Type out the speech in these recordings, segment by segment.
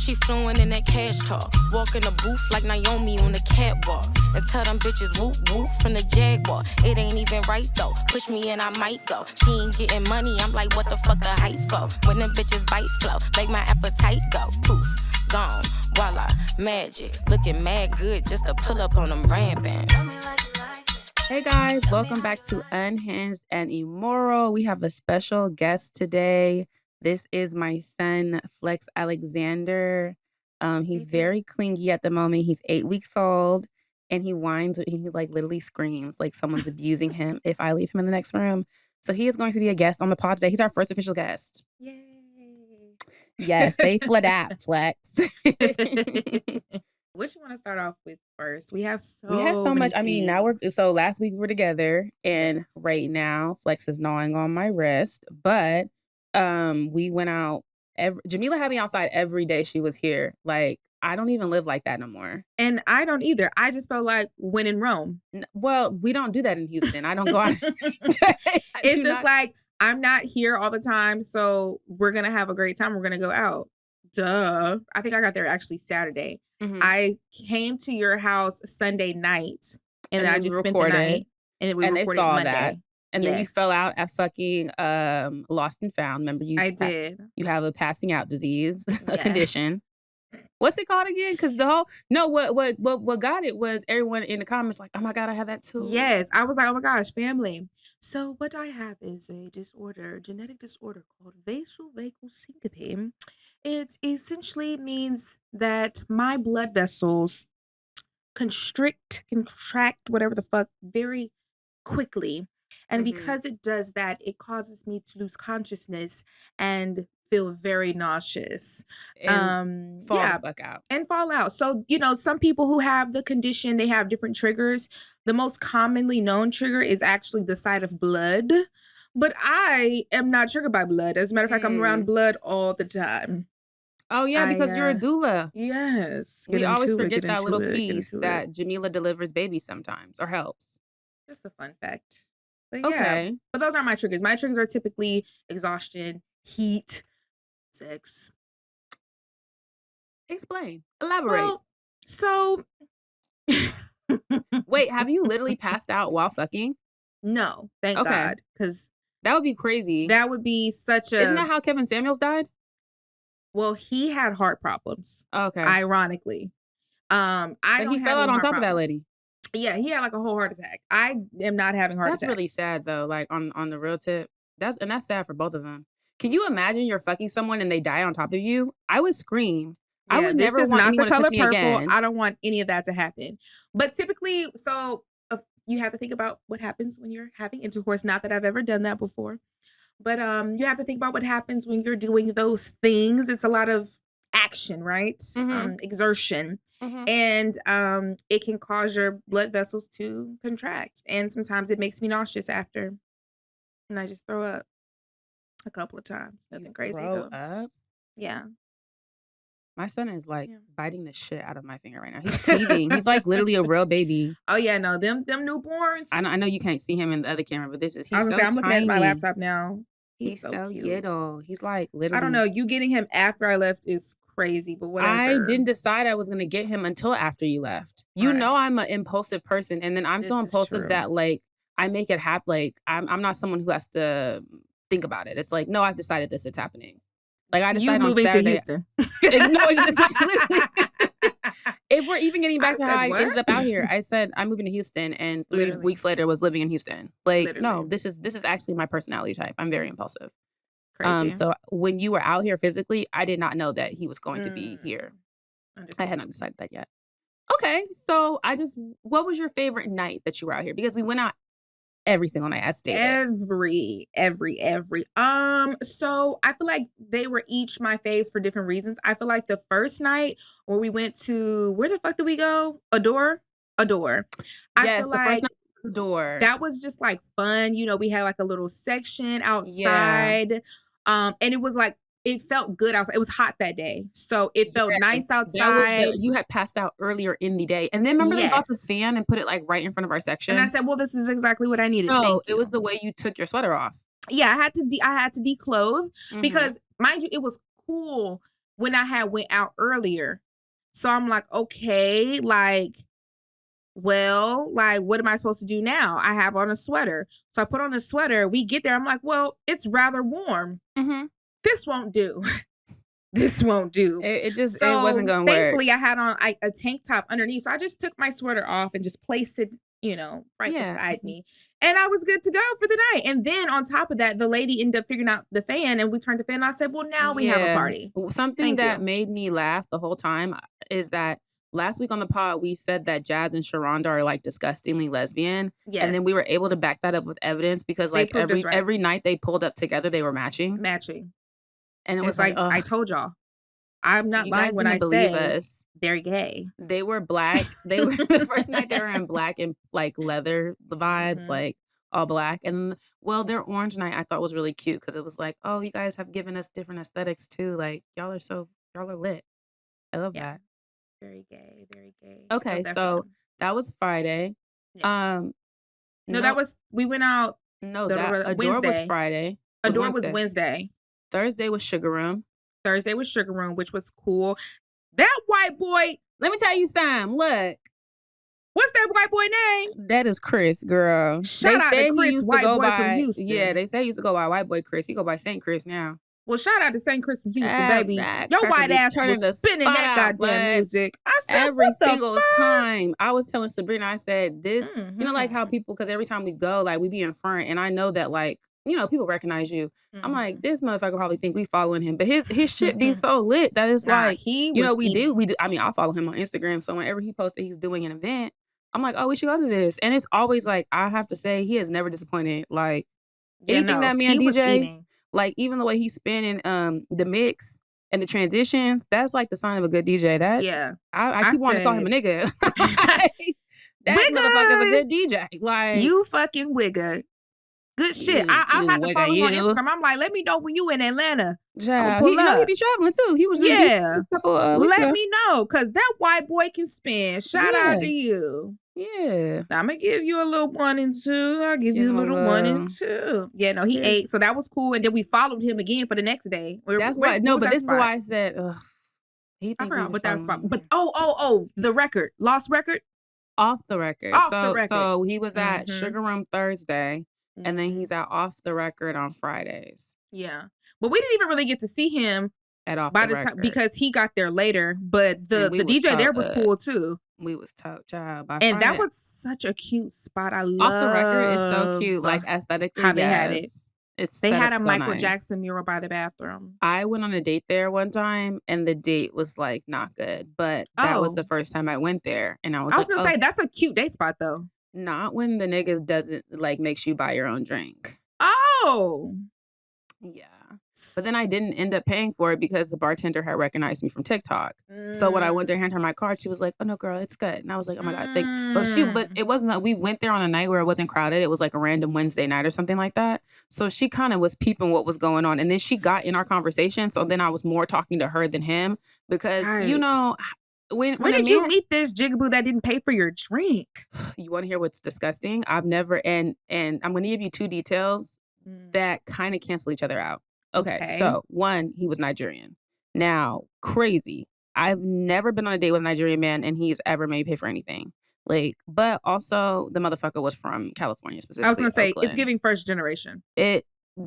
She fluent in that cash talk. Walk in the booth like Naomi on the catwalk. And tell them bitches whoop whoop from the Jaguar. It ain't even right though. Push me and I might go. She ain't getting money. I'm like, what the fuck the hype for? When them bitches bite flow, make my appetite go. Poof, gone, voila, magic. Looking mad good just to pull up on them rampant. Hey guys, welcome back to Unhinged and Immoral. We have a special guest today. This is my son, Flex Alexander. He's very clingy at the moment. He's 8 weeks old and he whines. He like literally screams like someone's abusing him if I leave him in the next room. So he is going to be a guest on the pod today. He's our first official guest. Yay. Yes, say that, Flex. What you want to start off with first? We have so much. I mean, now things. last week we were together and right now Flex is gnawing on my wrist, but we went out. Jamila had me outside every day she was here. Like, I don't even live like that no more. And I don't either. I just felt like when in Rome. Well, we don't do that in Houston. I don't go out. It's just like, I'm not here all the time, so we're going to have a great time. We're going to go out. Duh. I think I got there actually Saturday. Mm-hmm. I came to your house Sunday night, and then I just spent the night. And then we recorded Monday. That. And then you fell out at fucking Lost and Found. Remember you? I did. You have a passing out disease, a condition. What's it called again? Because what got it was everyone in the comments like, oh my God, I have that too. Yes, I was like, oh my gosh, family. So what I have is a genetic disorder called vasovagal syncope. It essentially means that my blood vessels contract, whatever the fuck, very quickly. And because it does that, it causes me to lose consciousness and feel very nauseous. And fall the fuck out. And fall out. So, some people who have the condition, they have different triggers. The most commonly known trigger is actually the sight of blood. But I am not triggered by blood. As a matter of fact, I'm around blood all the time. Oh, yeah, because you're a doula. Yes. We always forget that little piece that Jamila delivers babies sometimes or helps. Just a fun fact. But okay. But those aren't my triggers. My triggers are typically exhaustion, heat, sex. Explain. Elaborate. Well, so... Wait, have you literally passed out while fucking? No, thank God. Because that would be crazy. That would be such a... Isn't that how Kevin Samuels died? Well, he had heart problems. Okay. Ironically. But he fell out on top of that lady. Yeah, he had like a whole heart attack. I am not having heart attacks. That's really sad though, like on the real tip. That's sad for both of them. Can you imagine you're fucking someone and they die on top of you? I would scream. Yeah, I would never want anyone to touch me again. I don't want any of that to happen. But typically, so you have to think about what happens when you're having intercourse. Not that I've ever done that before. But you have to think about what happens when you're doing those things. It's a lot of action, right? Mm-hmm. Exertion. Mm-hmm. And it can cause your blood vessels to contract. And sometimes it makes me nauseous after. And I just throw up a couple of times. Nothing crazy throw though. Up? Yeah. My son is like biting the shit out of my finger right now. He's teething. He's like literally a real baby. Oh yeah, no, them newborns. I know you can't see him in the other camera, but he's I'm looking at my laptop now. He's so cute. Little. He's like literally. I don't know. You getting him after I left is crazy, but whatever. I didn't decide I was gonna get him until after you left. You know I'm an impulsive person, and then I'm so impulsive that like I make it happen. Like I'm not someone who has to think about it. It's like no, I've decided this. It's happening. Like I decided on Saturday. To Houston. It's not literally. If we're even getting back to how I ended up out here, I said I'm moving to Houston, and 3 weeks later was living in Houston. Like no, this is actually my personality type. I'm very impulsive. Crazy. So when you were out here physically, I did not know that he was going to be here. I had not decided that yet. Okay, so what was your favorite night that you were out here? Because we went out every single night. I stayed every. So I feel like they were each my faves for different reasons. I feel like the first night where we went to, where the fuck did we go? Adore. Yes, the first night. Adore. That was just like fun. We had like a little section outside. Yeah. And it was like, it felt good outside. It was hot that day. So it felt nice outside. You had passed out earlier in the day. And then remember they bought the fan and put it like right in front of our section? And I said, well, this is exactly what I needed. No, it was the way you took your sweater off. Yeah, I had to declothe because, mind you, it was cool when I had went out earlier. So I'm like, okay, like, well, like, what am I supposed to do now? I have on a sweater. So I put on a sweater. We get there. I'm like, well, it's rather warm. Mm-hmm. This won't do. This won't do. It wasn't going to work. Thankfully, I had on a tank top underneath. So I just took my sweater off and just placed it, right beside me. And I was good to go for the night. And then on top of that, the lady ended up figuring out the fan, and we turned the fan on. I said, well, now we have a party. Something that made me laugh the whole time is that last week on the pod, we said that Jazz and Sharonda are like disgustingly lesbian. Yes. And then we were able to back that up with evidence because like every night they pulled up together, they were matching. And it was like, I told y'all. I'm not lying when I say they're gay. They were black. They were the first night they were in black and like leather vibes, like all black. And well, their orange night I thought was really cute because it was like, oh, you guys have given us different aesthetics too. Like y'all are lit. I love that. Very gay, very gay. Okay, so that was Friday. Yes. We went out. No, Adore was Friday. Adore was Wednesday. Thursday was Sugar Room. Which was cool. That white boy. Let me tell you something. Look. What's that white boy name? That is Chris, girl. Shout out to Chris, white boy from Houston. Yeah, they say he used to go by white boy Chris. He go by St. Chris now. Well, shout out to St. Chris from Houston, baby. Your white ass was spinning that goddamn music. I said, every single time. I was telling Sabrina, I said, this, like how people, because every time we go, like, we be in front, and I know that, like, people recognize you. I'm like, this motherfucker probably think we following him, but his shit be so lit that it's like, we do. I mean, I follow him on Instagram, so whenever he posts that he's doing an event, I'm like, oh, we should go to this. And it's always like, I have to say, he has never disappointed. Like, anything that man DJ, like, even the way he's spinning the mix and the transitions, that's like the sign of a good DJ. I keep wanting to call him a nigga. That motherfucker's a good DJ. Like, you fucking wigger. Good shit. I had to follow him on Instagram. I'm like, let me know when you in Atlanta. Yeah, he be traveling too. He was a couple let me know, because that white boy can spin. Shout out to you. Yeah. I'm going to give you a little 1 and 2. I'll give you a little 1 and 2. Yeah, no, he ate. So that was cool. And then we followed him again for the next day. That's why. No, but this is why I said, ugh. I forgot what that was spot. But the record. Lost record? Off the record. The record. So he was at Sugar Room Thursday. And then he's out Off the Record on Fridays. Yeah. But we didn't even really get to see him at Off the Record because he got there later. But the DJ there was cool too. We was top child. And that was such a cute spot. I love Off the Record is so cute. Like aesthetically, how they had it. They had a Michael nice. Jackson mural by the bathroom. I went on a date there one time, and the date was like not good. But that was the first time I went there, and I was gonna say that's a cute date spot though. Not when the niggas doesn't like makes you buy your own drink. Oh. Yeah. But then I didn't end up paying for it because the bartender had recognized me from TikTok. So when I went there and handed her my card, she was like, oh no, girl, it's good. And I was like, oh my God, but it wasn't that we went there on a night where it wasn't crowded. It was like a random Wednesday night or something like that. So she kind of was peeping what was going on. And then she got in our conversation. So then I was more talking to her than him because, when did you meet this jigaboo that didn't pay for your drink? You want to hear what's disgusting? I've never, and I'm going to give you 2 details that kind of cancel each other out. Okay, so 1, he was Nigerian. Now, crazy. I've never been on a date with a Nigerian man and he's ever made me pay for anything. Like, but also the motherfucker was from California specifically. I was going to say, it's giving first generation.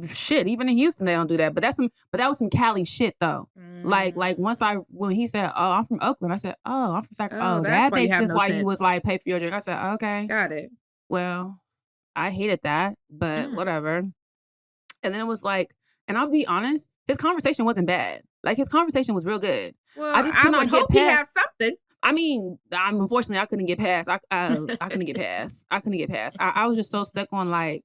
Shit, even in Houston they don't do that. But that was some Cali shit though. Like when he said, "Oh, I'm from Oakland," I said, "Oh, I'm from Sacramento." Oh, that makes sense why you was like pay for your drink. I said, oh, "Okay, got it." Well, I hated that, but whatever. And then it was like, and I'll be honest, his conversation wasn't bad. Like his conversation was real good. Well, I just could not get past. He have something. I mean, unfortunately I couldn't get past. I couldn't get past. I couldn't get past. I was just so stuck on like,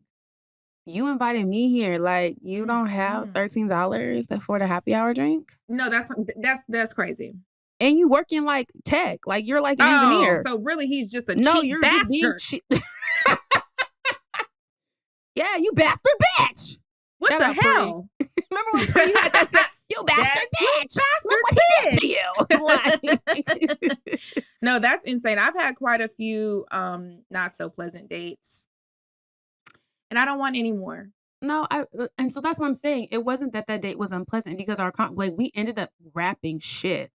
you invited me here. Like, you don't have $13 for the happy hour drink? No, that's crazy. And you work in like tech. Like you're like an engineer. So really he's just a cheap bastard. Yeah, you bastard bitch. What Shut the up, hell? Remember when you had that stuff? You bastard bitch. Look what he did to you. No, that's insane. I've had quite a few not so pleasant dates. And I don't want any more. No, and so that's what I'm saying. It wasn't that date was unpleasant because we ended up wrapping shit.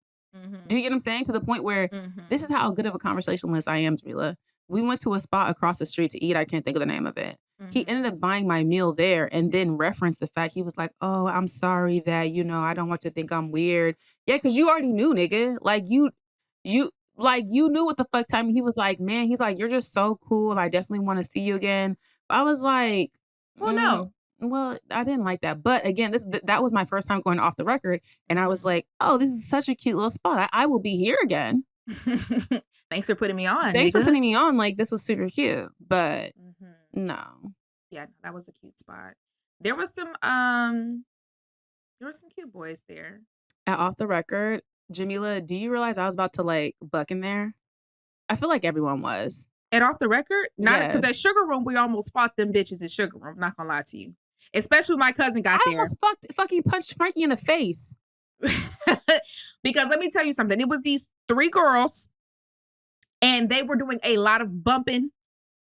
Do you get what I'm saying? To the point where this is how good of a conversationalist I am, Jamila. We went to a spot across the street to eat. I can't think of the name of it. He ended up buying my meal there and then referenced the fact he was like, oh, I'm sorry that, I don't want you to think I'm weird. Yeah, because you already knew, nigga. Like, you knew what the fuck time. He was like, man, he's like, you're just so cool. I definitely want to see you again. But I was like, well, no. Well, I didn't like that. But again, that was my first time going off the record. And I was like, oh, this is such a cute little spot. I will be here again. Thanks for putting me on. Thanks for putting me on. Like, this was super cute. But no. Yeah, that was a cute spot. There was some cute boys there. At Off the Record, Jamila, do you realize I was about to like buck in there? I feel like everyone was. At Off the Record? Not because at Sugar Room, we almost fought them bitches at Sugar Room. Not gonna lie to you. Especially when my cousin got there. I almost fucking punched Frankie in the face. Because let me tell you something. It was these 3 girls and they were doing a lot of bumping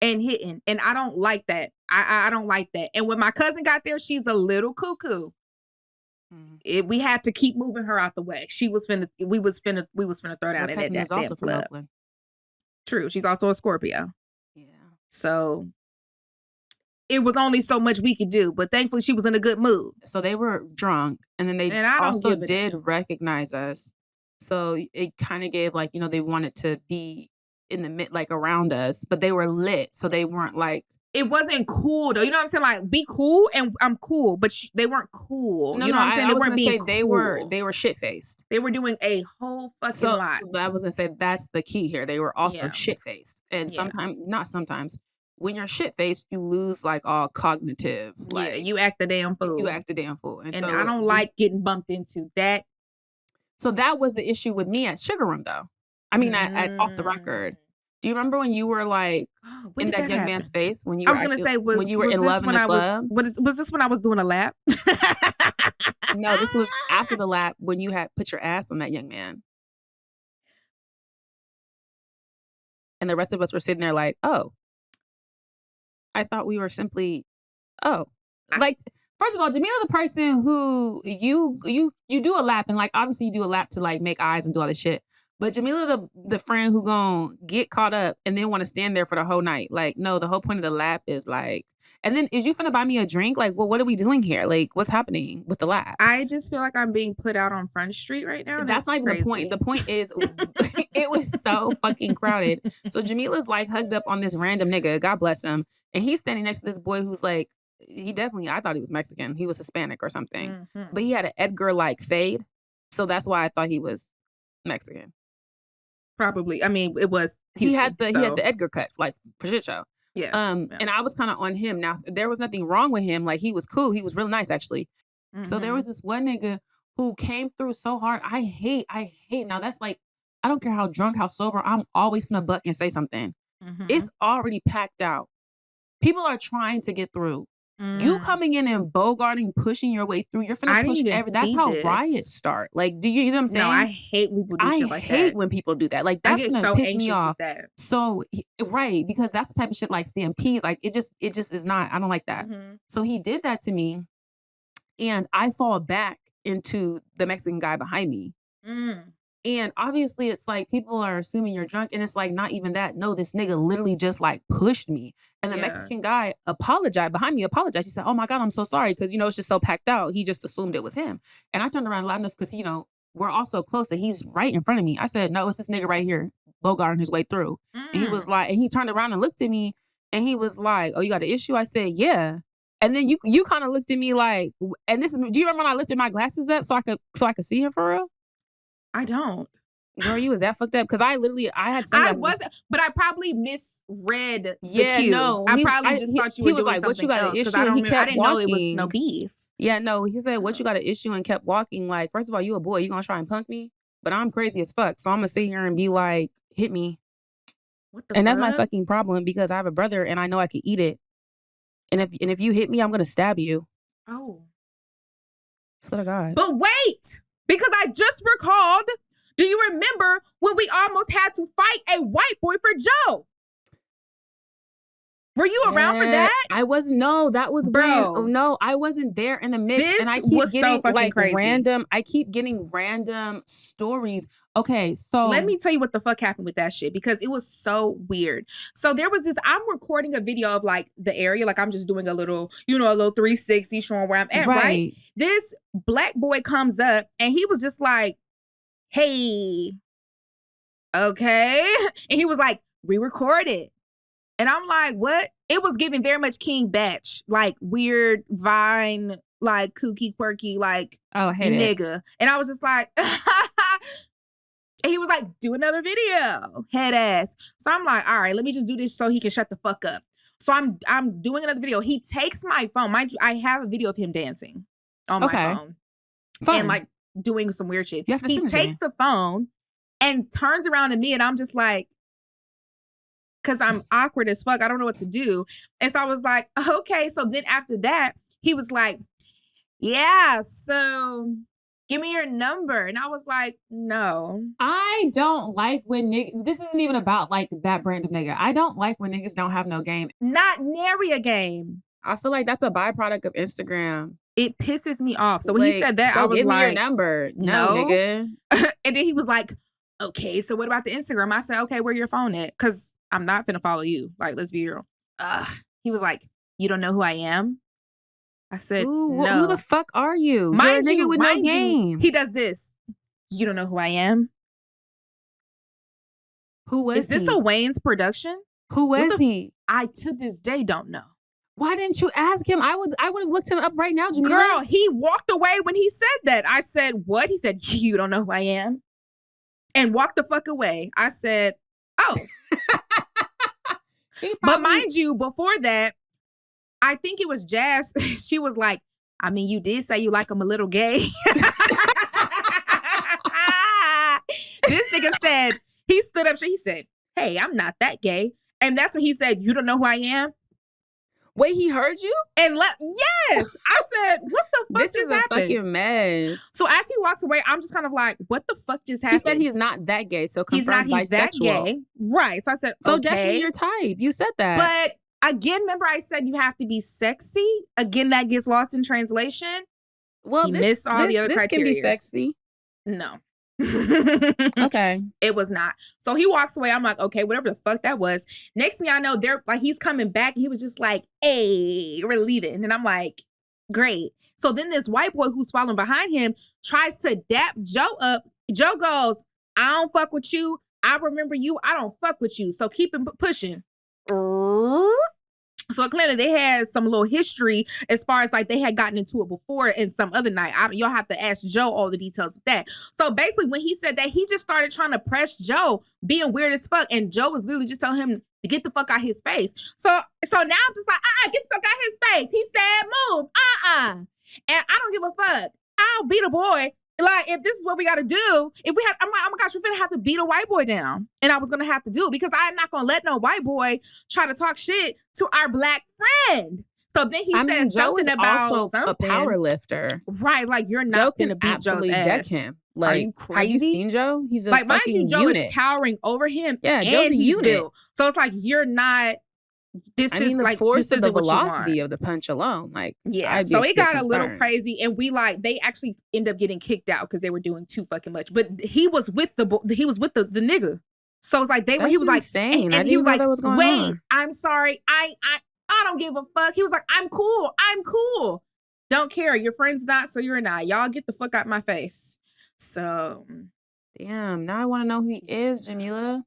and hitting. And I don't like that. I don't like that. And when my cousin got there, she's a little cuckoo. We had to keep moving her out the way. We was finna throw down in that damn club. True. She's also a Scorpio. Yeah. So it was only so much we could do, but thankfully she was in a good mood. So they were drunk, and then they also did recognize us. So it kind of gave like, they wanted to be in the mid, like around us, but they were lit. So they weren't like. It wasn't cool though. You know what I'm saying? Like, be cool, and I'm cool, but they weren't cool. No, you know what I'm saying? They weren't being cool. They were shit faced. They were doing a whole fucking lot. I was gonna say that's the key here. They were also shit faced, and not sometimes. When you're shit faced, you lose like all cognitive. Like, you act a damn fool. And so I don't like getting bumped into that. So that was the issue with me at Sugar Room, though. I mean, at Off the Record. Do you remember when you were like in that young man's face when you? I was gonna say when you were in love in the club? Was this when I was doing a lap? No, this was after the lap when you had put your ass on that young man, and the rest of us were sitting there like, oh. I thought we were simply, like, first of all, Jamila, the person who you do a lap, and like obviously you do a lap to like make eyes and do all this shit. But Jamila, the friend who gon' get caught up and then want to stand there for the whole night. Like, no, the whole point of the lap is like, and then is you finna buy me a drink? Like, well, what are we doing here? Like, what's happening with the lap? I just feel like I'm being put out on Front Street right now. That's not even the point. The point is, it was so fucking crowded. So Jamila's like hugged up on this random nigga, God bless him. And he's standing next to this boy who's like, I thought he was Mexican. He was Hispanic or something. But he had an Edgar-like fade. So that's why I thought he was Mexican. Probably. I mean, it was Houston, he had the Edgar cut, like, for shit show. Yes. And I was kind of on him. Now, there was nothing wrong with him. Like, he was cool. He was really nice, actually. So there was this one nigga who came through so hard. I hate. Now, that's like, I don't care how drunk, how sober, I'm always finna buck and say something. It's already packed out. People are trying to get through. You coming in and bogarting, pushing your way through, you're finna push that's how riots start. Like, do you know what I'm saying? No, I hate when people do shit like that. I hate when people do that. Like, that's gonna piss me off. So, right, because that's the type of shit like stampede. Like, it just is not, I don't like that. So he did that to me, and I fall back into the Mexican guy behind me. And obviously it's like people are assuming you're drunk, and it's like not even that. No, this nigga literally just like pushed me. And the Mexican guy apologized. He said, oh my God, I'm so sorry. Because, it's just so packed out. He just assumed it was him. And I turned around loud enough because, we're all so close that he's right in front of me. I said, no, it's this nigga right here, bogarting his way through. And he was like, and he turned around and looked at me and he was like, oh, you got an issue? I said, yeah. And then you kind of looked at me like, and this is, do you remember when I lifted my glasses up so I could see him for real? I don't. Girl, you was that fucked up? Because I had I wasn't, but I probably misread the cue. No. I probably just thought you were doing like, what you got an issue? I didn't know it was no beef. Yeah, no, he said, what you got an issue, and kept walking. Like, first of all, you a boy, you gonna try and punk me? But I'm crazy as fuck, so I'm gonna sit here and be like, hit me. What the And that's my fucking problem, because I have a brother and I know I could eat it. And if you hit me, I'm gonna stab you. Oh. Swear to God. But wait! Because I just recalled, do you remember when we almost had to fight a white boy for Joe? Were you around for that? I wasn't. No, that was Bro. No, I wasn't there in the mix. This and I keep was getting so fucking crazy. random. I keep getting random stories. Okay, so let me tell you what the fuck happened with that shit because it was so weird. So there was this. I'm recording a video of like the area, like I'm just doing a little, a little 360 showing where I'm at. Right. This black boy comes up and he was just like, "Hey, okay," and he was like, "Re-record it." And I'm like, what? It was giving very much King Batch, like weird Vine, like kooky, quirky, like nigga. And I was just like, and he was like, do another video, head ass. So I'm like, all right, let me just do this so he can shut the fuck up. So I'm doing another video. He takes my phone. Mind you, I have a video of him dancing on my phone. Fun. And like doing some weird shit. He takes the phone and turns around to me and I'm just like, because I'm awkward as fuck. I don't know what to do. And so I was like, okay. So then after that, he was like, yeah, so give me your number. And I was like, no. I don't like when niggas, this isn't even about like that brand of nigga. I don't like when niggas don't have no game. Not nary a game. I feel like that's a byproduct of Instagram. It pisses me off. So when he said that, I was give like, me your number. No, nigga. And then he was like, okay, so what about the Instagram? I said, okay, where your phone at? Because I'm not finna follow you. Like, let's be real. He was like, you don't know who I am? I said, no. Who the fuck are you? Mind You're a nigga you, with no game. He does this. You don't know who I am? Who was he? Is this a Wayne's production? Who was he? I, to this day, don't know. Why didn't you ask him? I would have looked him up right now, Jamila. Girl, he walked away when he said that. I said, what? He said, you don't know who I am? And walked the fuck away. I said, oh. But mind you, before that, I think it was Jazz. She was like, I mean, you did say you like him a little gay. This nigga said, he stood up, he said, hey, I'm not that gay. And that's when he said, you don't know who I am? Wait, he heard you? And yes. I said, what the fuck this just is happened? A fucking mess. So as he walks away, I'm just kind of like, what the fuck just happened? He said he's not that gay, so confirmed he's that gay. Right. So I said, so okay. definitely your type. You said that. But again, remember I said you have to be sexy? Again, that gets lost in translation. Well, he missed all the other criteria. This can be sexy. No. Okay. It was not. So he walks away. I'm like, okay, whatever the fuck that was. Next thing I know, they're like, he's coming back. He was just like, hey, we're leaving. And I'm like, great. So then this white boy who's following behind him tries to dap Joe up. Joe goes, I don't fuck with you. I remember you. I don't fuck with you. So keep him pushing. So clearly they had some little history as far as like they had gotten into it before in some other night. Y'all have to ask Joe all the details with that. So basically when he said that, he just started trying to press Joe, being weird as fuck. And Joe was literally just telling him to get the fuck out his face. So now I'm just like, get the fuck out his face. He said, move, And I don't give a fuck. I'll beat a boy. Like, if this is what we got to do, if we have, I'm like, oh my gosh, we're going to have to beat a white boy down. And I was going to have to do it because I'm not going to let no white boy try to talk shit to our black friend. So then he said something about also a power lifter. Right. Like, you're not going to beat Joe's ass. Deck him. Like, are you crazy? Have you seen Joe? He's a like, mind fucking you, Joe unit. is towering over him. Yeah, Joe's and a he's unit. built. So it's like, you're not. The force of the velocity of the punch alone, like so it got a little crazy, and they actually end up getting kicked out because they were doing too fucking much. But he was with the nigga, so it's like he was like, and he was like, wait, I'm sorry, I don't give a fuck. He was like, I'm cool, don't care. Your friend's not, so you're not. Y'all get the fuck out my face. So, damn. Now I want to know who he is, Jamila.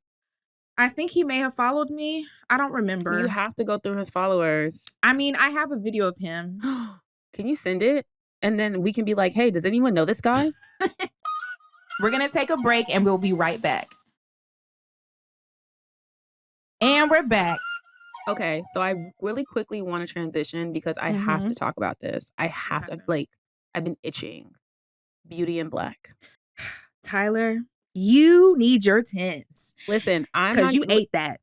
I think he may have followed me. I don't remember. You have to go through his followers. I mean, I have a video of him. Can you send it? And then we can be like, hey, does anyone know this guy? We're going to take a break and we'll be right back. And we're back. Okay, so I really quickly want to transition because I have to talk about this. I have to, I've been itching. Beauty in Black. Tyler. You need your tins. Listen, because you ate that.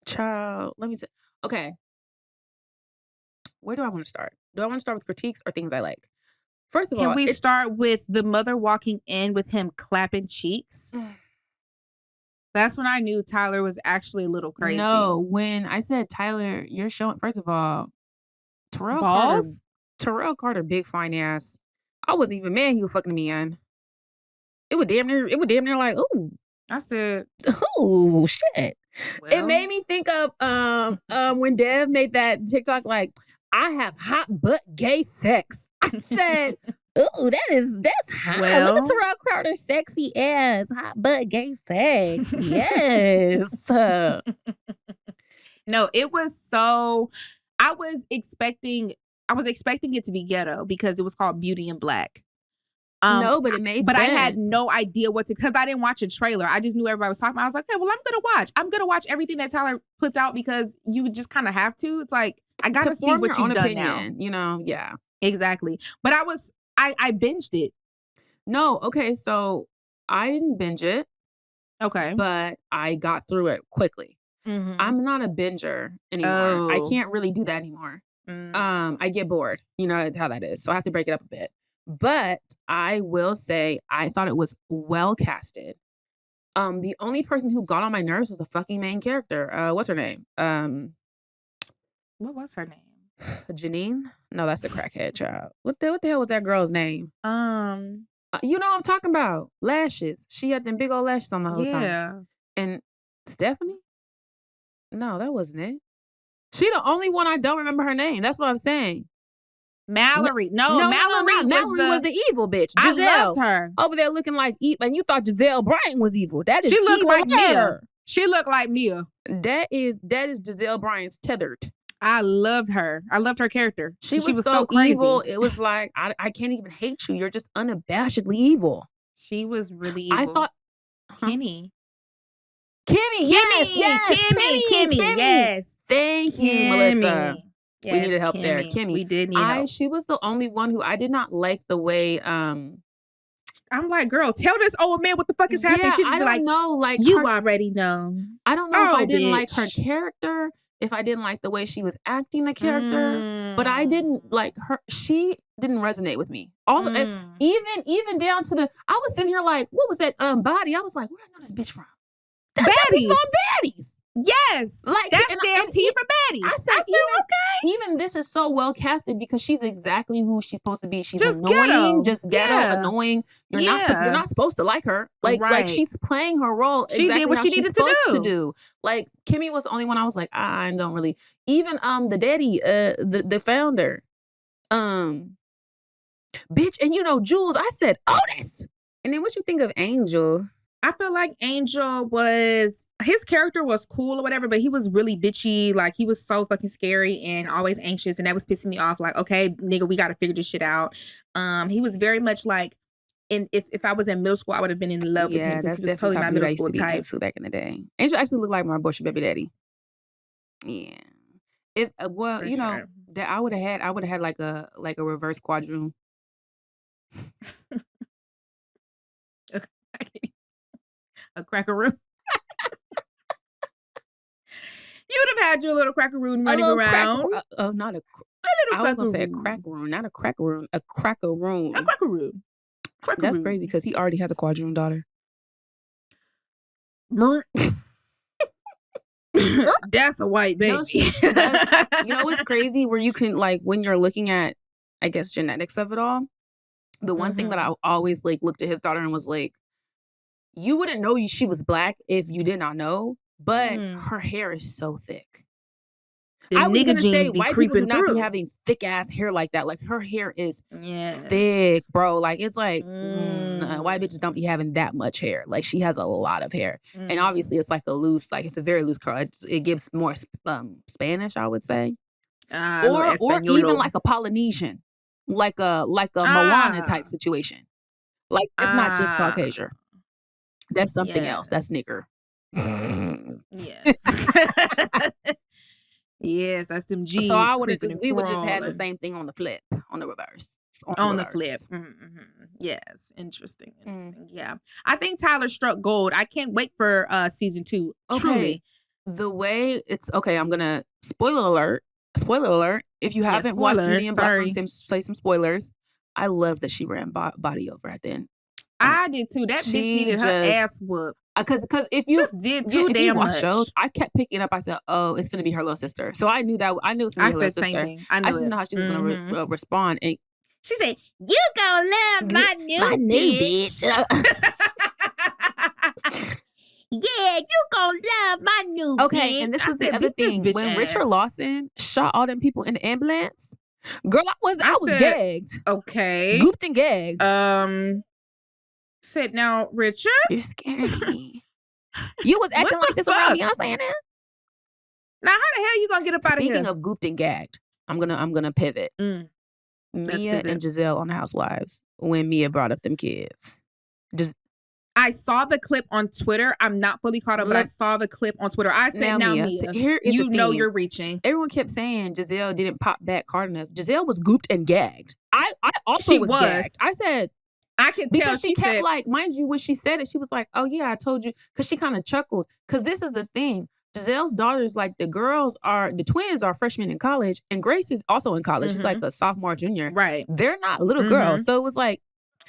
Child, let me say. Okay. Where do I want to start? Do I want to start with critiques or things I like? First of all, can we start with the mother walking in with him clapping cheeks? That's when I knew Tyler was actually a little crazy. No, when I said, Tyler, you're showing, first of all, Terrell Carter, big fine ass. I wasn't even mad he was fucking me in. It was damn near like, ooh. I said, ooh, shit. Well. It made me think of when Dev made that TikTok like, I have hot butt gay sex. I said, ooh, that's hot. Well, look at Terrell Carter's sexy ass, hot butt gay sex. Yes. No, it was so. I was expecting it to be ghetto because it was called Beauty in Black. No, but it made sense. But I had no idea because I didn't watch a trailer. I just knew everybody was talking about it. I was like, okay, well, I'm gonna watch everything that Tyler puts out because you just kind of have to. It's like, I gotta see what you've done now. You know, yeah. Exactly. But I binged it. No, okay, so I didn't binge it. Okay. But I got through it quickly. Mm-hmm. I'm not a binger anymore. Oh. I can't really do that anymore. I get bored. You know how that is. So I have to break it up a bit. But I will say I thought it was well casted. The only person who got on my nerves was the fucking main character. What's her name? What was her name? Janine? No, that's the crackhead child. What the hell was that girl's name? You know what I'm talking about. Lashes. She had them big old lashes on the whole time. Yeah. And Stephanie? No, that wasn't it. She the only one I don't remember her name. That's what I'm saying. Mallory. No, Mallory was the evil bitch. Giselle. I loved her. Over there looking like and you thought Giselle Bryant was evil. That is she looked like Mia. She looked like Mia. That is Giselle Bryant's tethered. I loved her. I loved her character. She was so crazy. Evil. It was like I can't even hate you. You're just unabashedly evil. She was really evil. I thought Kimmy, yes, Kimmy, yes. Thank you, Melisa. Yes, we needed help there. Kimmy. We did need help. She was the only one who I did not like the way I'm like, girl, tell this old man what the fuck is happening. She's I don't know, like you already know. I don't know if I didn't like her character, if I didn't like the way she was acting the character, but I didn't like her. She didn't resonate with me. Even down to I was sitting here like, what was that body? I was like, where I know this bitch from? Baddies. Yes. Like that's damn T for Baddies. I said, okay. Even this is so well casted because she's exactly who she's supposed to be. She's just annoying, annoying. You're not supposed to like her. Like she's playing her role. She did what she needed to do. Like Kimmy was the only one I was like, I don't really. Even the daddy, the founder, bitch, and Jules. I said, Otis. And then what you think of Angel? I feel like Angel his character was cool or whatever, but he was really bitchy. Like, he was so fucking scary and always anxious. And that was pissing me off. Like, okay, nigga, we got to figure this shit out. He was very much like, if I was in middle school, I would have been in love with him because he was totally my middle school type. Back in the day. Angel actually looked like my bullshit baby daddy. Yeah. If sure. That I would have had like a reverse quadroon. A crackaroon. You'd have had your little crackaroon running around. Not a I was gonna say a crackaroon, not a crackaroon, a crackaroon. A crackaroon. That's crazy because he already has a quadroon daughter. That's a white baby. No, what's crazy where you can when you're looking at, I guess, genetics of it all. The one thing that I always looked at his daughter and was like, you wouldn't know she was black if you did not know, but her hair is so thick. The nigga jeans be white creeping people do not through. Be having thick ass hair like that. Like, her hair is thick, bro. Like, it's like white bitches don't be having that much hair. Like, she has a lot of hair, and obviously it's like it's a very loose curl. It gives more Spanish, I would say, or even like a Polynesian, like a Moana type situation. Like, it's not just Caucasian. That's something else. That's nigger. Yes. Yes, that's them G's. So we would just have the same thing on the flip, on the reverse. On the flip. Mm-hmm. Yes. Interesting. Yeah. I think Tyler struck gold. I can't wait for season 2. Okay. Truly. The way it's okay, I'm gonna spoiler alert. If you haven't watched Beauty in Black, say some spoilers. I love that she ran body over at the end. I did too. That bitch needed her ass whooped. Because if you just did too damn much. Shows, I kept picking up. I said, "Oh, it's gonna be her little sister." So I knew it was gonna be her little sister. Same thing. I just didn't know how she was gonna respond. And she said, "You gonna love my new bitch." Yeah, you gonna love my new bitch. Okay, and this was the other thing. When Richard Lawson shot all them people in the ambulance, girl, I was gagged. Okay. Gooped and gagged. Said, now, Richard? You're scaring me. You was acting like this around Beyonce and that? Now, how the hell you gonna get up out of here? Speaking of gooped and gagged, I'm gonna pivot. Mia and Giselle on Housewives when Mia brought up them kids. I saw the clip on Twitter. I'm not fully caught up, but I saw the clip on Twitter. I said, now Mia, here is you know you're reaching. Everyone kept saying Giselle didn't pop back hard enough. Giselle was gooped and gagged. I also was gagged. I said, I can tell. Because she kept like, mind you, when she said it, she was like, oh yeah, I told you. Because she kind of chuckled. Because this is the thing. Giselle's daughters, like the twins are freshmen in college. And Grace is also in college. She's like a sophomore, junior. Right. They're not little girls. So it was like,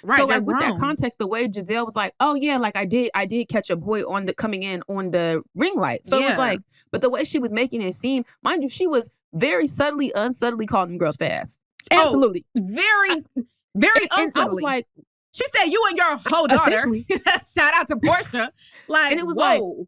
right, so like with that context, the way Giselle was like, oh yeah, like I did catch a boy coming in on the ring light. So it was like, but the way she was making it seem, mind you, she was very unsubtly calling them girls fast. Absolutely. Oh, very unsubtly. And I was like, she said, you and your whole daughter. Shout out to Portia. Like, and it was whoa.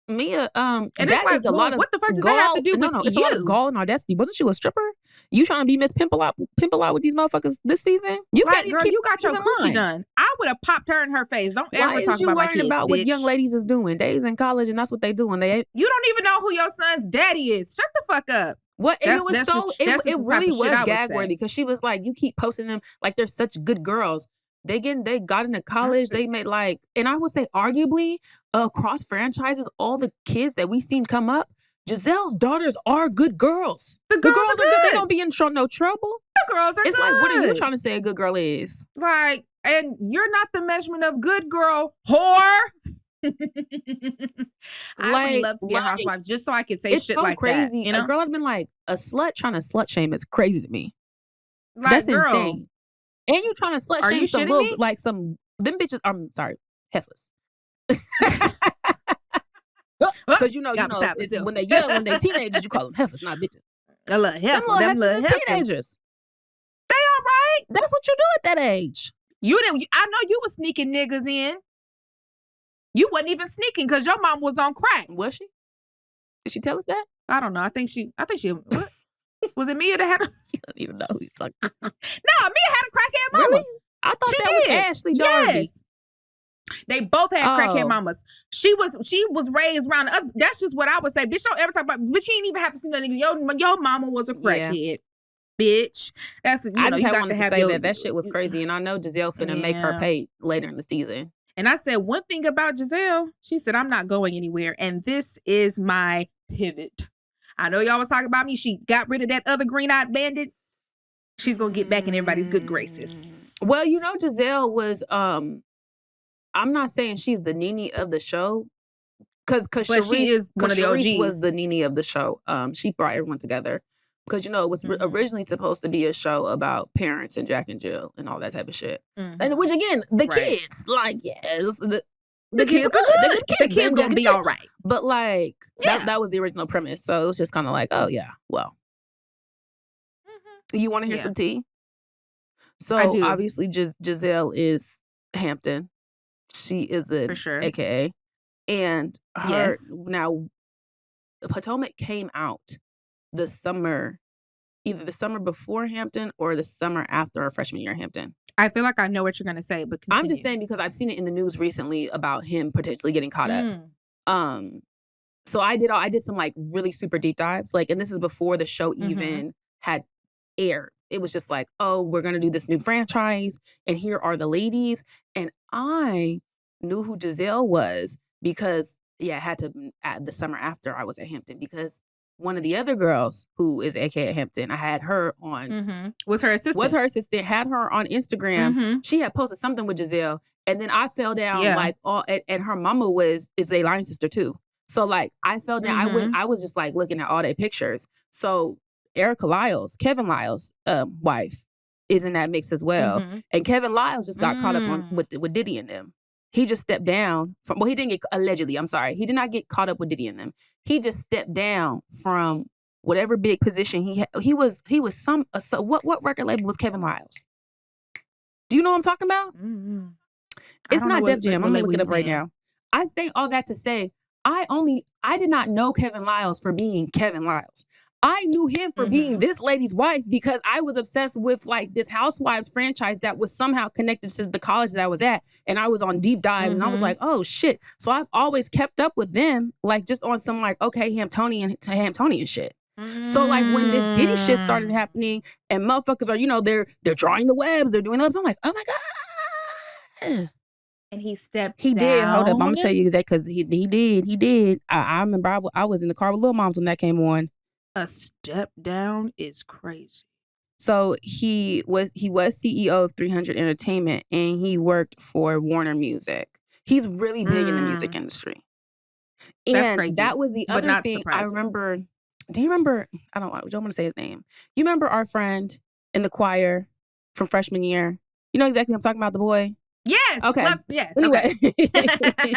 Mia, and that like, is a lot of what the fuck does that have to do with it's you? A lot of gall and audacity. Wasn't you a stripper? You trying to be Miss Pimple out with these motherfuckers this season? You right, girl, you got your coochie done. I would have popped her in her face. Don't ever talk about my kids, about bitch. What young ladies is doing? They's in college and that's what they doing. You don't even know who your son's daddy is. Shut the fuck up. What? And it really was gag worthy because she was like, you keep posting them like they're such good girls. They got into college. They made like, and I would say arguably across franchises, all the kids that we seen come up, Giselle's daughters are good girls. The girls are good. They don't be in no trouble. The girls are good. It's like, what are you trying to say a good girl is? Like, and you're not the measurement of good girl, whore. I would love to be a housewife just so I could say shit like crazy. That. You know? A girl I've been like, a slut trying to slut shame is crazy to me. Like, that's girl, insane. And you trying to slut shame some little, like some, them bitches, I'm sorry, heifers. Because you know, when they young, when they teenagers, you call them heifers, not bitches. A little heifer, them little teenagers. They all right. That's what you do at that age. I know you was sneaking niggas in. You wasn't even sneaking because your mom was on crack. Was she? Did she tell us that? I don't know. I think she. What? Was it Mia that had? You don't even know who you're talking about. No, Mia had a crackhead mama. Really? I thought she was Ashley Darby. Yes. They both had crackhead mamas. She was raised around. That's just what I would say. Bitch, don't ever talk about. But she didn't even have to see that nigga. Your mama was a crackhead. Bitch. That's I just wanted to say that shit was crazy, and I know Giselle finna make her pay later in the season. And I said one thing about Giselle. She said, I'm not going anywhere, and this is my pivot. I know y'all was talking about me. She got rid of that other green-eyed bandit. She's gonna get back in everybody's good graces. Well, you know, Giselle was. I'm not saying she's the Nene of the show, because she is one of the OGs. Was the Nene of the show. She brought everyone together. Because, you know, it was originally supposed to be a show about parents and Jack and Jill and all that type of shit. And which, again, the kids, like, yes, the kids are good. The kids gonna be all right. But, like, that was the original premise. So it was just kind of like, oh, yeah, well. You want to hear some tea? So, I do. Obviously, Giselle is Hampton. She is an AKA. And her, now, Potomac came out the summer, either the summer before Hampton or the summer after her freshman year at Hampton. I feel like I know what you're going to say, but continue. I'm just saying because I've seen it in the news recently about him potentially getting caught up. So I did some like really super deep dives, like, and this is before the show even had aired. It was just like, oh, we're going to do this new franchise and here are the ladies. And I knew who Giselle was because, I had to, at the summer after I was at Hampton, because one of the other girls who is AKA at Hampton, I had her on. Was her assistant. Had her on Instagram. She had posted something with Giselle. And then I fell down like, and her mama is a line sister too. So like I fell down. I was just like looking at all their pictures. So Kevin Lyles' wife is in that mix as well. And Kevin Lyles just got caught up on with Diddy and them. he just stepped down from, well, he didn't get, allegedly, I'm sorry. He did not get caught up with Diddy and them. He just stepped down from whatever big position he had. He was what record label was Kevin Lyles? Do you know what I'm talking about? Mm-hmm. It's not Def Jam. I'm going to look it up right now. I say all that to say, I did not know Kevin Lyles for being Kevin Lyles. I knew him for being this lady's wife because I was obsessed with like this Housewives franchise that was somehow connected to the college that I was at. And I was on deep dives and I was like, oh shit. So I've always kept up with them, like just on some like, okay, Hamptonian shit. So like when this Diddy shit started happening and motherfuckers are, they're drawing the webs, they're doing the webs. I'm like, oh my God. And he stepped He down. did. Hold up. I'm going to tell you that because he did. I remember I was in the car with Lil Moms when that came on. A step down is crazy. So he was CEO of 300 Entertainment and he worked for Warner Music. He's really big in the music industry. And that's crazy. That was the other thing surprising. I remember. Do you remember? I don't want to say his name. You remember our friend in the choir from freshman year? You know exactly what I'm talking about, the boy? Yes. Okay. Yes. Anyway, Okay.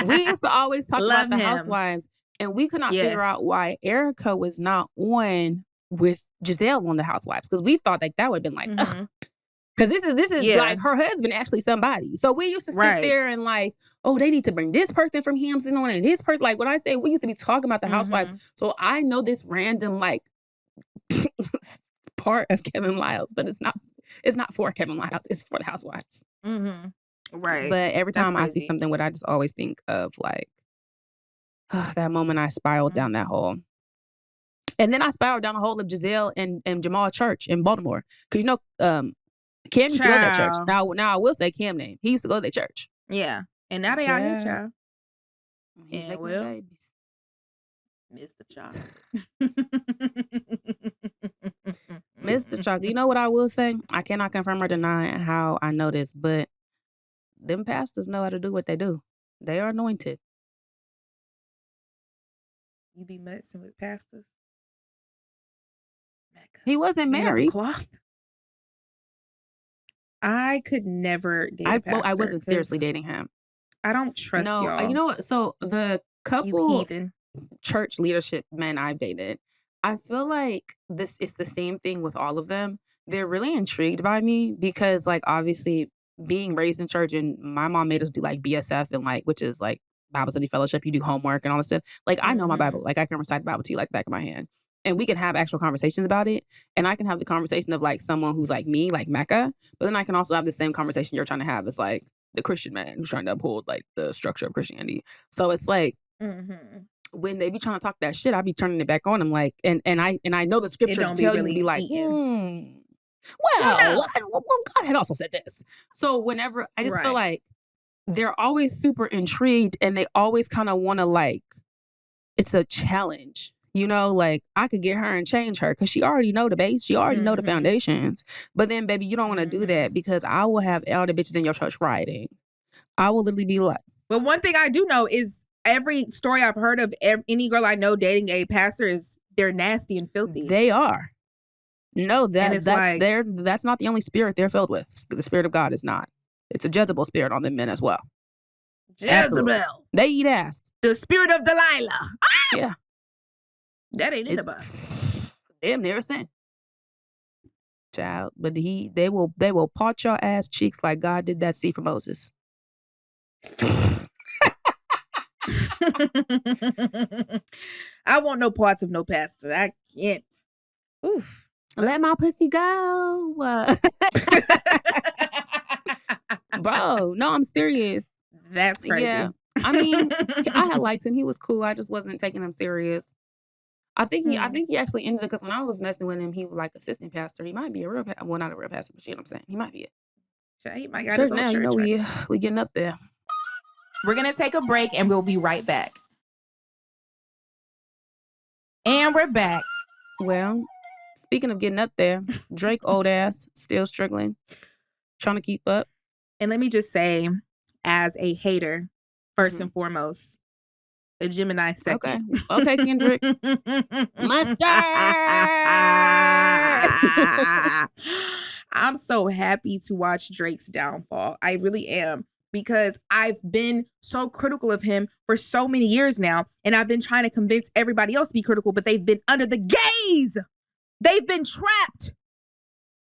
we used to always talk about the Housewives, and we could not figure out why Erica was not on with Giselle on the Housewives because we thought like that would have been like, because this is like her husband actually somebody. So we used to sit there and like, oh, they need to bring this person from Hampton on and this person. Like when I say we used to be talking about the Housewives, so I know this random like part of Kevin Lyles, but it's not for Kevin Lyles. It's for the Housewives. Right. But every time I see something, what I just always think of like that moment I spiraled down that hole. And then I spiraled down the hole of Giselle and Jamal Church in Baltimore. Because Cam used to go to that church. Now I will say Cam name. He used to go to that church. Yeah. And now they out here, child. He's making babies. Mr. Chocolate. Mr. Chocolate. You know what I will say? I cannot confirm or deny how I know this, but them pastors know how to do what they do. They are anointed. You be messing with pastors? Mecca. He wasn't married. Cloth. I could never date a pastor. I wasn't seriously dating him. I don't trust y'all. You know what? So the couple church leadership men I've dated, I feel like this is the same thing with all of them. They're really intrigued by me because like obviously being raised in church and my mom made us do like BSF and like, which is like Bible study fellowship, you do homework and all this stuff. Like I know my Bible, like I can recite the Bible to you like the back of my hand. And we can have actual conversations about it. And I can have the conversation of like someone who's like me, like Mecca. But then I can also have the same conversation you're trying to have as like the Christian man who's trying to uphold like the structure of Christianity. So it's like when they be trying to talk that shit, I be turning it back on them like, and I know the scriptures tell you to be like, well, God had also said this. So whenever I just feel like they're always super intrigued and they always kind of want to like, it's a challenge. You know, like I could get her and change her because she already know the base. She already know the foundations. But then, baby, you don't want to do that because I will have elder bitches in your church rioting. I will literally be like. But one thing I do know is every story I've heard of any girl I know dating a pastor is they're nasty and filthy. They are. No, that's not the only spirit they're filled with. The spirit of God is not. It's a Jezebel spirit on them men as well. Jezebel. Absolutely. They eat ass. The spirit of Delilah. Ah! Yeah. That ain't in the Bible. Damn near a sin. Child. But they will part your ass cheeks like God did that sea for Moses. I want no parts of no pastor. I can't. Oof. Let my pussy go. Bro, no, I'm serious. That's crazy. Yeah. I mean, I had liked him. He was cool. I just wasn't taking him serious. I think he actually ended it because when I was messing with him, he was like assistant pastor. He might be a real pastor. Well, not a real pastor, but you know what I'm saying. He might be it. He might got his own church. You know, we getting up there. We're going to take a break and we'll be right back. And we're back. Well, speaking of getting up there, Drake old ass still struggling, trying to keep up. And let me just say, as a hater, first and foremost, a Gemini second. Okay, Kendrick. Mustard! I'm so happy to watch Drake's downfall. I really am. because I've been so critical of him for so many years now. And I've been trying to convince everybody else to be critical, but they've been under the gaze. They've been trapped.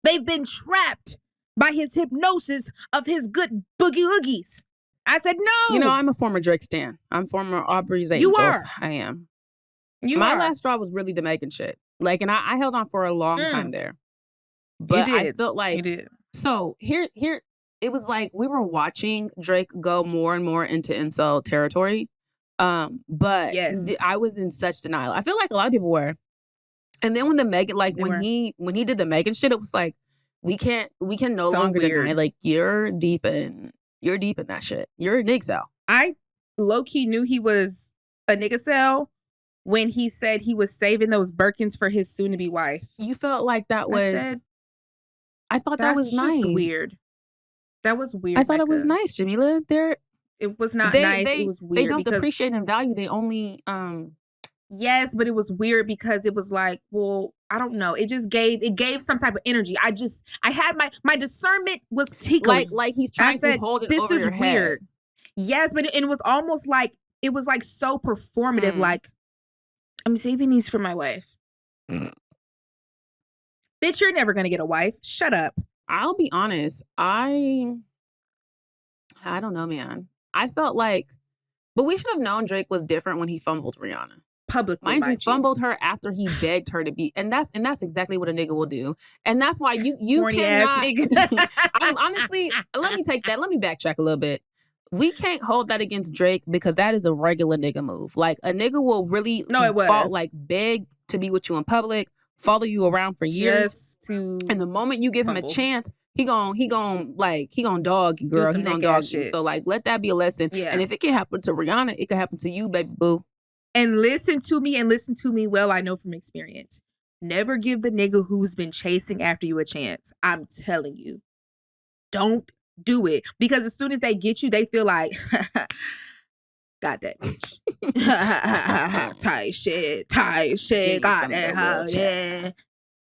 They've been trapped by his hypnosis of his good boogie oogies. I said, no. You know, I'm a former Drake stan. I'm former Aubrey's Angels. You are. I am. My last straw was really the Megan shit. Like, and I held on for a long time there. But I felt like... You did. So, here, it was like we were watching Drake go more and more into incel territory. But yes. I was in such denial. I feel like a lot of people were. And then when the Megan, like when he did the Megan shit, it was like we can no longer deny, like you're deep in that shit. You're a nigga cell. I low key knew he was a nigga cell when he said he was saving those Birkins for his soon to be wife. You felt like that was. I thought that was nice. Weird. That was weird. I thought it was nice, Jamila. It was not nice. It was weird. They don't appreciate and value. They only Yes, but it was weird because it was like, well, I don't know. It gave some type of energy. I had my discernment was tickling. Like he's trying to hold it over your head. This is weird. Yes, but it was almost like, it was like so performative. Like, I'm saving these for my wife. Bitch, you're never going to get a wife. Shut up. I'll be honest. I don't know, man. I felt like, but we should have known Drake was different when he fumbled Rihanna. Publicly, mind you, fumbled her after he begged her to be, and that's exactly what a nigga will do, and that's why you cannot. Honestly, let me backtrack a little bit. We can't hold that against Drake because that is a regular nigga move. Like a nigga will really beg to be with you in public, follow you around for years, and the moment you give him a chance, he gon' dog you, girl. He gonna dog you. So like, let that be a lesson. Yeah. And if it can happen to Rihanna, it can happen to you, baby boo. And listen to me well, I know from experience. Never give the nigga who's been chasing after you a chance. I'm telling you. Don't do it. Because as soon as they get you, they feel like, got that bitch. Tight shit. Got that hoe, yeah.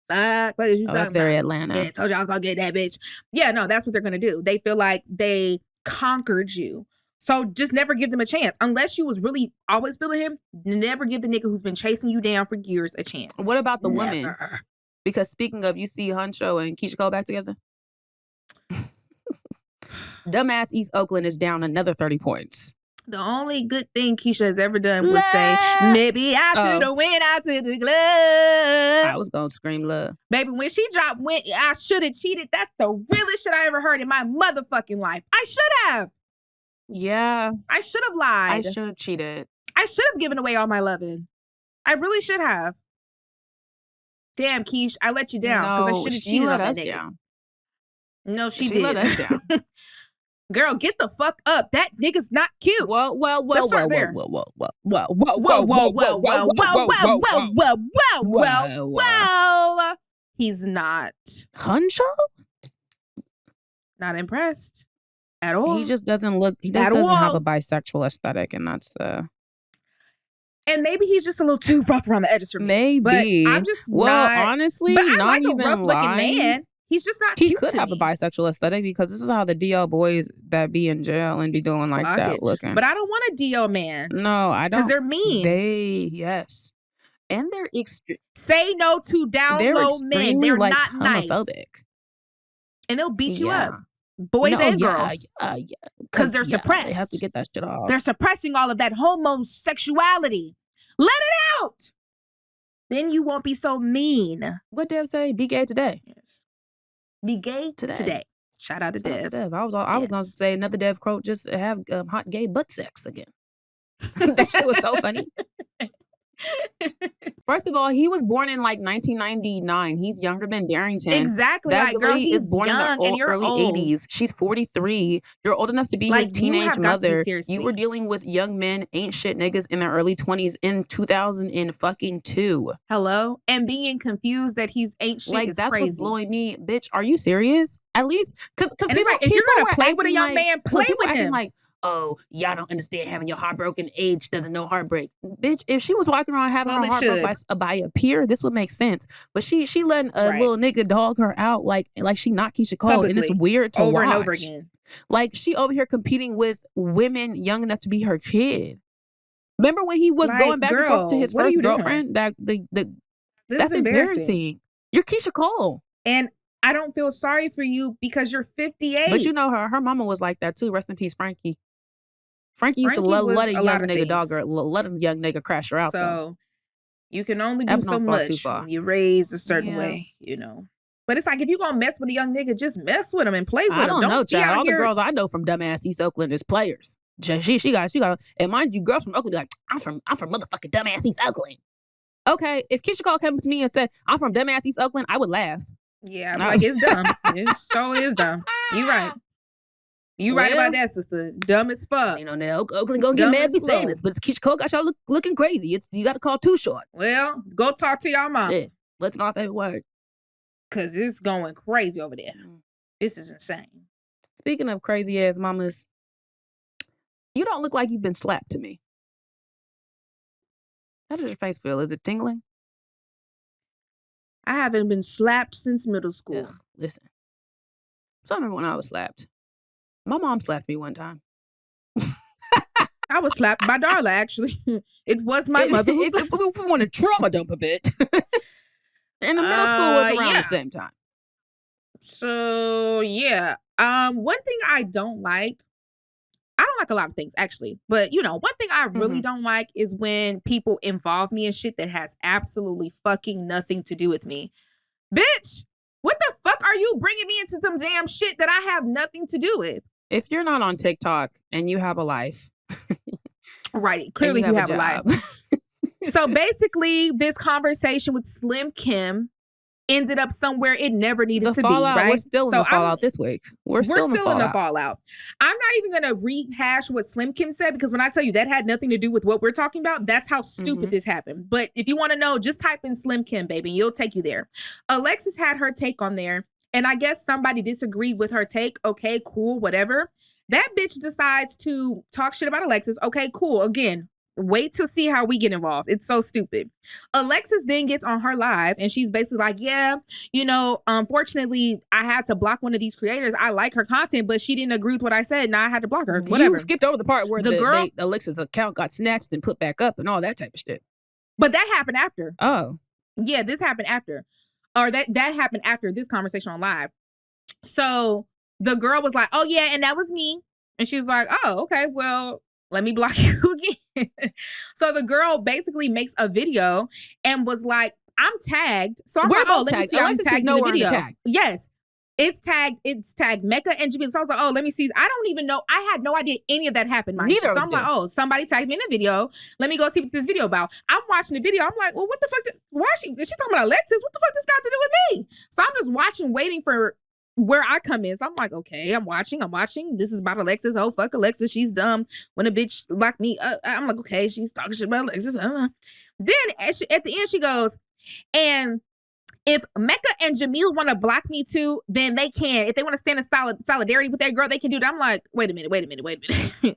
Fuck, what is you talking that's very Atlanta. Yeah, told y'all gonna get that bitch. Yeah, no, that's what they're gonna do. They feel like they conquered you. So just never give them a chance. Unless you was really always feeling him, never give the nigga who's been chasing you down for years a chance. What about the women? Because speaking of, you see Huncho and Keisha Cole back together? Dumbass East Oakland is down another 30 points. The only good thing Keisha has ever done was say, maybe I should have went out to the club. I was going to scream love. Baby, when she dropped, I should have cheated. That's the realest shit I ever heard in my motherfucking life. I should have. Yeah. I should have lied. I should have cheated. I should have given away all my loving. I really should have. Damn, Keish, I let you down because I should have cheated on that nigga. Down. No, she did. Let us down. Girl, get the fuck up. That nigga's not cute. Well. He's not. Huncho? Not impressed. At all. He just doesn't look, he just doesn't have a bisexual aesthetic, and that's the... And maybe he's just a little too rough around the edges for me. Maybe. But I'm just honestly, but I not like even a rough-looking man. He's just not cute to me. He could have a bisexual aesthetic because this is how the DL boys that be in jail and be doing like that looking. But I don't want a DL man. No, I don't. Because they're mean. Yes. And they're extreme. Say no to down low men. They're like, not nice. And they'll beat you up. Boys and girls. Yeah. Because they're suppressed. They have to get that shit off. They're suppressing all of that homosexuality. Let it out. Then you won't be so mean. What Dev say? Be gay today. Yes. Be gay today. Shout out to Dev. I was going to say another Dev quote, just have hot gay butt sex again. That shit was so funny. First of all, he was born in like 1999. He's younger than Darrington. Exactly. That like, girl, he's is born young in the early 80s. She's 43. You're old enough to be his teenage mother. You were dealing with young men, ain't shit niggas in their early 20s in 2002. Hello? And being confused that he's ain't shit like, is that's crazy. what's blowing me. Bitch, are you serious? At least, because if you're going to play with a young man, play with him. Like, oh, y'all don't understand having your heart broken. Age doesn't know heartbreak. Bitch, if she was walking around having her heart broken by a peer, this would make sense. But she letting a little nigga dog her out like she not Keisha Cole. Publicly. And it's weird to over watch. and over again. Like, she over here competing with women young enough to be her kid. Remember when he was going back and forth to his first girlfriend? That's embarrassing. You're Keisha Cole. And I don't feel sorry for you because you're 58. But you know her mama was like that too. Rest in peace, Frankie. Frankie used to let a young nigga dog her, let a young nigga crash her out. So you can only do so much when you're raised a certain way, But it's like, if you're going to mess with a young nigga, just mess with him and play with him. I don't know, child. All the girls I know from dumbass East Oakland is players. She got, and mind you, girls from Oakland be like, I'm from motherfucking dumbass East Oakland. Okay, if Keisha Cole came to me and said, I'm from dumbass East Oakland, I would laugh. Yeah, I'm like, it's dumb. It so is dumb. You right. You right about that, sister. Dumb as fuck. Oakland gonna get mad at me saying this, but Keisha Cole got y'all looking crazy. You got to call Too Short. Well, go talk to y'all mom. Shit. What's my favorite word? Because it's going crazy over there. This is insane. Speaking of crazy ass mamas, you don't look like you've been slapped to me. How does your face feel? Is it tingling? I haven't been slapped since middle school. Ugh, listen. So I remember when I was slapped. My mom slapped me one time. I was slapped by Darla, actually. It was my mother. If we want to trauma dump a bit. And the middle school was around the same time. So, yeah. One thing I don't like a lot of things, actually. But, one thing I really don't like is when people involve me in shit that has absolutely fucking nothing to do with me. Bitch, what the fuck are you bringing me into some damn shit that I have nothing to do with? If you're not on TikTok and you have a life. Right. Clearly you have a life. So basically, this conversation with Slim Kim ended up somewhere it never needed to be, right? We're still in the fallout this week. We're still in the fallout. I'm not even going to rehash what Slim Kim said, because when I tell you that had nothing to do with what we're talking about, that's how stupid this happened. But if you want to know, just type in Slim Kim, baby, and you'll take you there. Alexis had her take on there, and I guess somebody disagreed with her take. Okay, cool, whatever. That bitch decides to talk shit about Alexis. Okay, cool. Again, wait to see how we get involved. It's so stupid. Alexis then gets on her live and she's basically like, yeah, unfortunately, I had to block one of these creators. I like her content, but she didn't agree with what I said. Now I had to block her. Whatever. You skipped over the part where Alexis' account got snatched and put back up and all that type of shit. But that happened after. Oh. Yeah, this happened after. Or that happened after this conversation on live. So the girl was like, oh yeah, and that was me. And she's like, oh, okay, well, let me block you again. So the girl basically makes a video and was like, I'm tagged. So I'm let me see. I'm tagged in the video. Yes. It's tagged Mecca and Jamila. So I was like, oh, let me see. I don't even know. I had no idea any of that happened. Neither. So I'm like, oh, somebody tagged me in the video. Let me go see what this video about. I'm watching the video. I'm like, well, what the fuck? Why is she talking about Alexis? What the fuck this got to do with me? So I'm just watching, waiting for where I come in. So I'm like, okay, I'm watching. This is about Alexis. Oh, fuck Alexis. She's dumb. When a bitch blocked me, I'm like, okay, she's talking shit about Alexis. Then at the end, she goes, and if Mecca and Jamila want to block me too, then they can. If they want to stand in solidarity with that girl, they can do that. I'm like, wait a minute.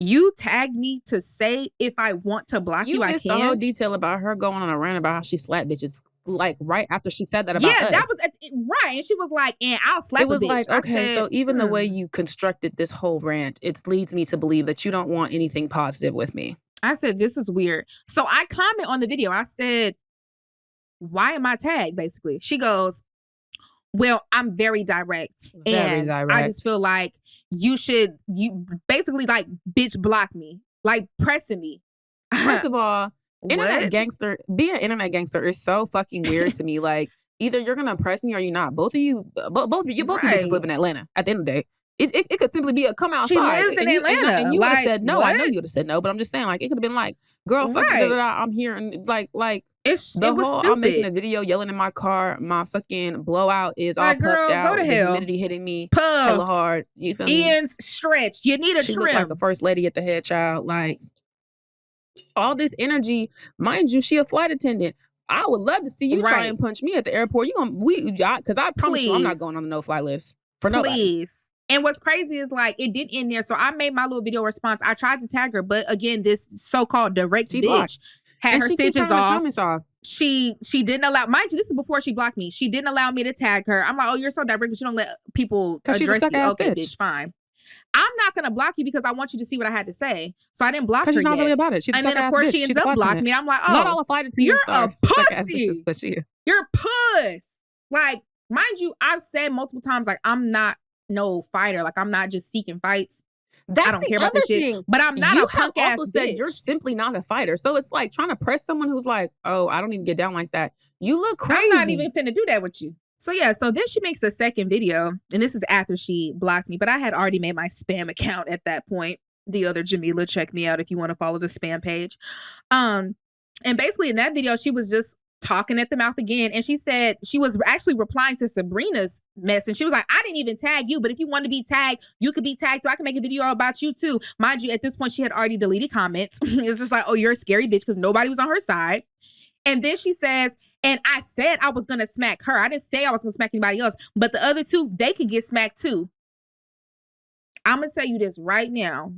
You tagged me to say if I want to block you, I can. The whole detail about her going on a rant about how she slapped bitches. Like right after she said that about us. That was right. And she was like, and I'll slap it was a bitch. Like, okay, so even the way you constructed this whole rant, it leads me to believe that you don't want anything positive with me. I said, this is weird. So I comment on the video. I said, why am I tagged, basically? She goes, well, I'm very direct. I just feel like you basically like bitch block me, like pressing me. First of all, being an internet gangster is so fucking weird to me. Like, either you're gonna press me or you're not. Both of you bitches live in Atlanta. At the end of the day, it could simply be a come outside. She lives in Atlanta, and you would have said no. What? I know you would have said no, but I'm just saying, like, it could have been like, girl, fuck, I'm here, and like it was stupid. I'm making a video yelling in my car. My fucking blowout is all puffed out. Go to hell. Humidity hitting me hella hard. You feel me? Ends stretched. You need a she trim. Looked like a first lady at the head, child. Like, all this energy, mind you, she a flight attendant. I would love to see you try and punch me at the airport. Because I promise you, I'm not going on the no-fly list for nobody. Please. And what's crazy is, like, it didn't end there. So I made my little video response. I tried to tag her, but again, this so-called direct bitch had her stitches off. she didn't allow, mind you, this is before she blocked me. She didn't allow me to tag her. I'm like, oh, you're so direct, but you don't let people address you. Okay, bitch, fine. I'm not gonna block you because I want you to see what I had to say. So I didn't block her. Because she's not yet. really about it. She's and then of course she ends up blocking me. I'm like, oh, not all flight you're a pussy. You're a puss. Like, mind you, I've said multiple times, like, I'm not no fighter. Like, I'm not just seeking fights. I don't care about this shit. But I'm not a punk ass bitch. Said you're simply not a fighter. So it's like trying to press someone who's like, oh, I don't even get down like that. You look crazy. I'm not even finna do that with you. So yeah, so then she makes a second video, and this is after she blocked me, but I had already made my spam account at that point. The other Jamila, check me out if you want to follow the spam page. And basically in that video, she was just talking at the mouth again, and she said she was actually replying to Sabrina's mess, and she was like, I didn't even tag you, but if you want to be tagged, you could be tagged too. I can make a video about you too. Mind you, at this point, she had already deleted comments. It's just like, oh, you're a scary bitch, because nobody was on her side. And then she says, and I said I was going to smack her. I didn't say I was going to smack anybody else. But the other two, they could get smacked too. I'm going to tell you this right now.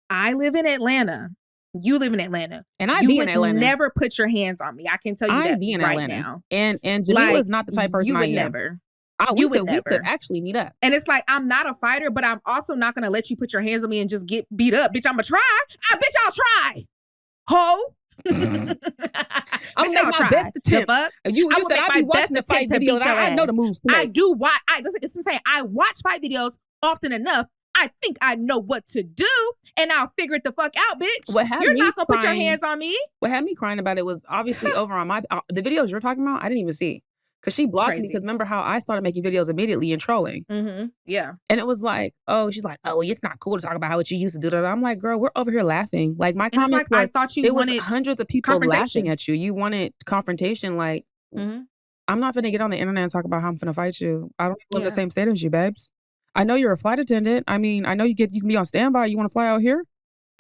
I live in Atlanta. You live in Atlanta. And I be in Atlanta. You would never put your hands on me. I can tell you that be in right Atlanta. now. And Jamila is not the type of person you would I am. Never. We could actually meet up. And it's like, I'm not a fighter, but I'm also not going to let you put your hands on me and just get beat up. Bitch, I'm going to try. Bitch, I'll try. Ho. I'm gonna make my best attempt. You said I be watching the fight videos. I know the moves. I do watch. Listen, I'm saying I watch fight videos often enough. I think I know what to do, and I'll figure it the fuck out, bitch. You're not gonna put your hands on me. What had me crying about it was obviously over on the videos you're talking about. I didn't even see. Because she blocked me because remember how I started making videos immediately and trolling. Mm-hmm. Yeah. And it was like, oh, she's like, oh, it's not cool to talk about how what you used to do that. I'm like, girl, we're over here laughing. Like my comments, like, I thought you wanted hundreds of people laughing at you. You wanted confrontation. Like, I'm not finna get on the internet and talk about how I'm finna fight you. I don't live in the same state as you, babes. I know you're a flight attendant. I mean, I know you can be on standby. You want to fly out here?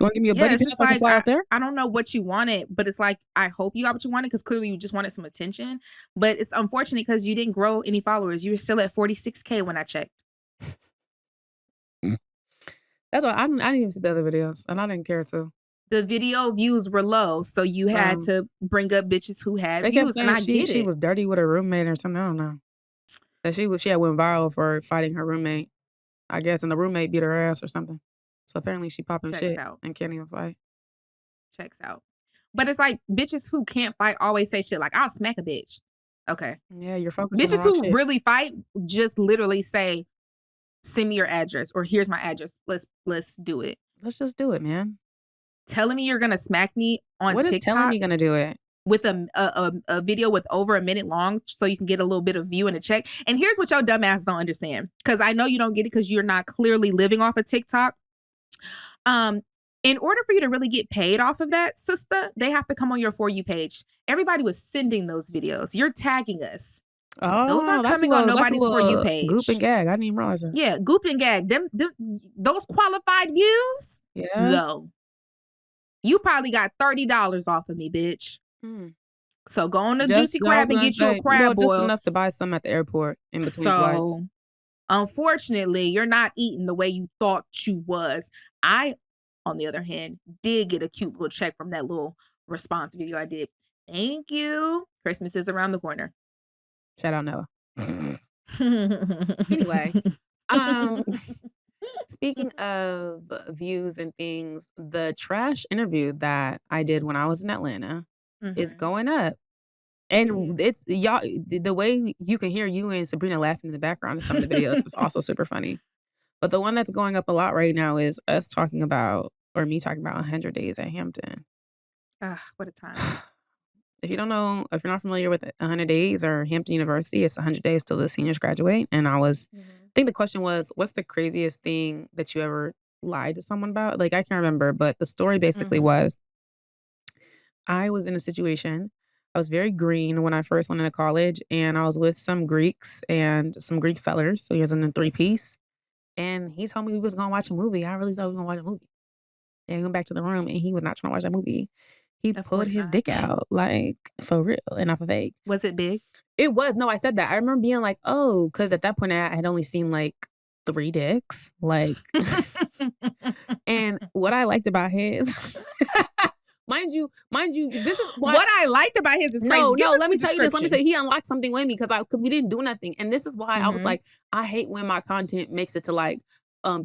You want to give me a buddy pass so I can fly out there? I don't know what you wanted, but it's like, I hope you got what you wanted because clearly you just wanted some attention. But it's unfortunate because you didn't grow any followers. You were still at 46K when I checked. That's why I didn't even see the other videos and I didn't care to. The video views were low, so you had to bring up bitches who had views, and I get it. She was dirty with her roommate or something. I don't know. That she had went viral for fighting her roommate, I guess, and the roommate beat her ass or something. So apparently she popping shit and can't even fight. Checks out. But it's like bitches who can't fight always say shit like, I'll smack a bitch. Okay. Yeah, you're focused bitches who really fight just literally say, send me your address or here's my address. Let's do it. Let's just do it, man. Telling me you're gonna smack me on TikTok. What is telling me gonna do it? With a video with over a minute long so you can get a little bit of view and a check. And here's what your dumb ass don't understand. Because I know you don't get it because you're not clearly living off of TikTok. In order for you to really get paid off of that, sister, they have to come on your For You page. Everybody was sending those videos. You're tagging us. Oh, those are coming on nobody's For You page. Goop and gag. I didn't even realize that. Yeah, goop and gag. Those qualified views? Yeah. Low. You probably got $30 off of me, bitch. So go on to Juicy Crab and get you a crab boil. Just enough to buy some at the airport in between flights. Unfortunately, you're not eating the way you thought you was. I, on the other hand, did get a cute little check from that little response video I did. Thank you. Christmas is around the corner. Shout out Noah. Anyway, speaking of views and things, the trash interview that I did when I was in Atlanta is going up. And it's y'all, the way you can hear you and Sabrina laughing in the background in some of the videos is also super funny. But the one that's going up a lot right now is us talking about, or me talking about 100 Days at Hampton. What a time. If you don't know, if you're not familiar with 100 Days or Hampton University, it's 100 days till the seniors graduate. And I think the question was, what's the craziest thing that you ever lied to someone about? Like, I can't remember, but the story basically was, I was in a situation, I was very green when I first went into college, and I was with some Greeks and some Greek fellers. So he was in a 3-piece. And he told me we was going to watch a movie. I really thought we were going to watch a movie. And we went back to the room, and he was not trying to watch that movie. He pulled his dick out, like, for real and not for fake. Was it big? It was. No, I said that. I remember being like, oh, because at that point I had only seen like 3 dicks. Like, and what I liked about his, mind mind you, this is what I liked about his is crazy. Let me tell you this. Let me say he unlocked something with me because we didn't do nothing, and this is why I was like, I hate when my content makes it to like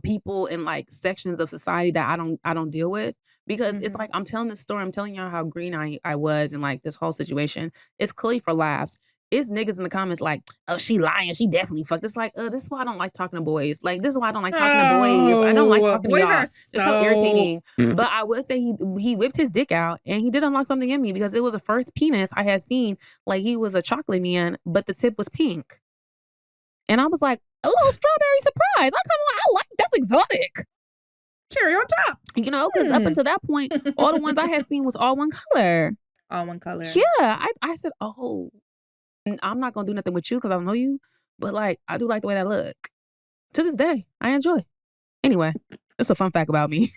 people in like sections of society that I don't deal with, because it's like I'm telling this story. I'm telling y'all how green I was in like this whole situation. It's clearly for laughs. It's niggas in the comments like, oh, she lying. She definitely fucked. It's like, this is why I don't like talking to boys. Like, this is why I don't like talking to boys. I don't like talking to y'all. It's so irritating. But I will say he whipped his dick out and he did unlock something in me, because it was the first penis I had seen. Like, he was a chocolate man, but the tip was pink. And I was like, a little strawberry surprise. I like that's exotic. Cherry on top. You know, because up until that point, all the ones I had seen was all one color. All one color. Yeah. I said, oh, I'm not gonna do nothing with you because I don't know you, but like I do like the way that look. To this day, I enjoy. Anyway, it's a fun fact about me.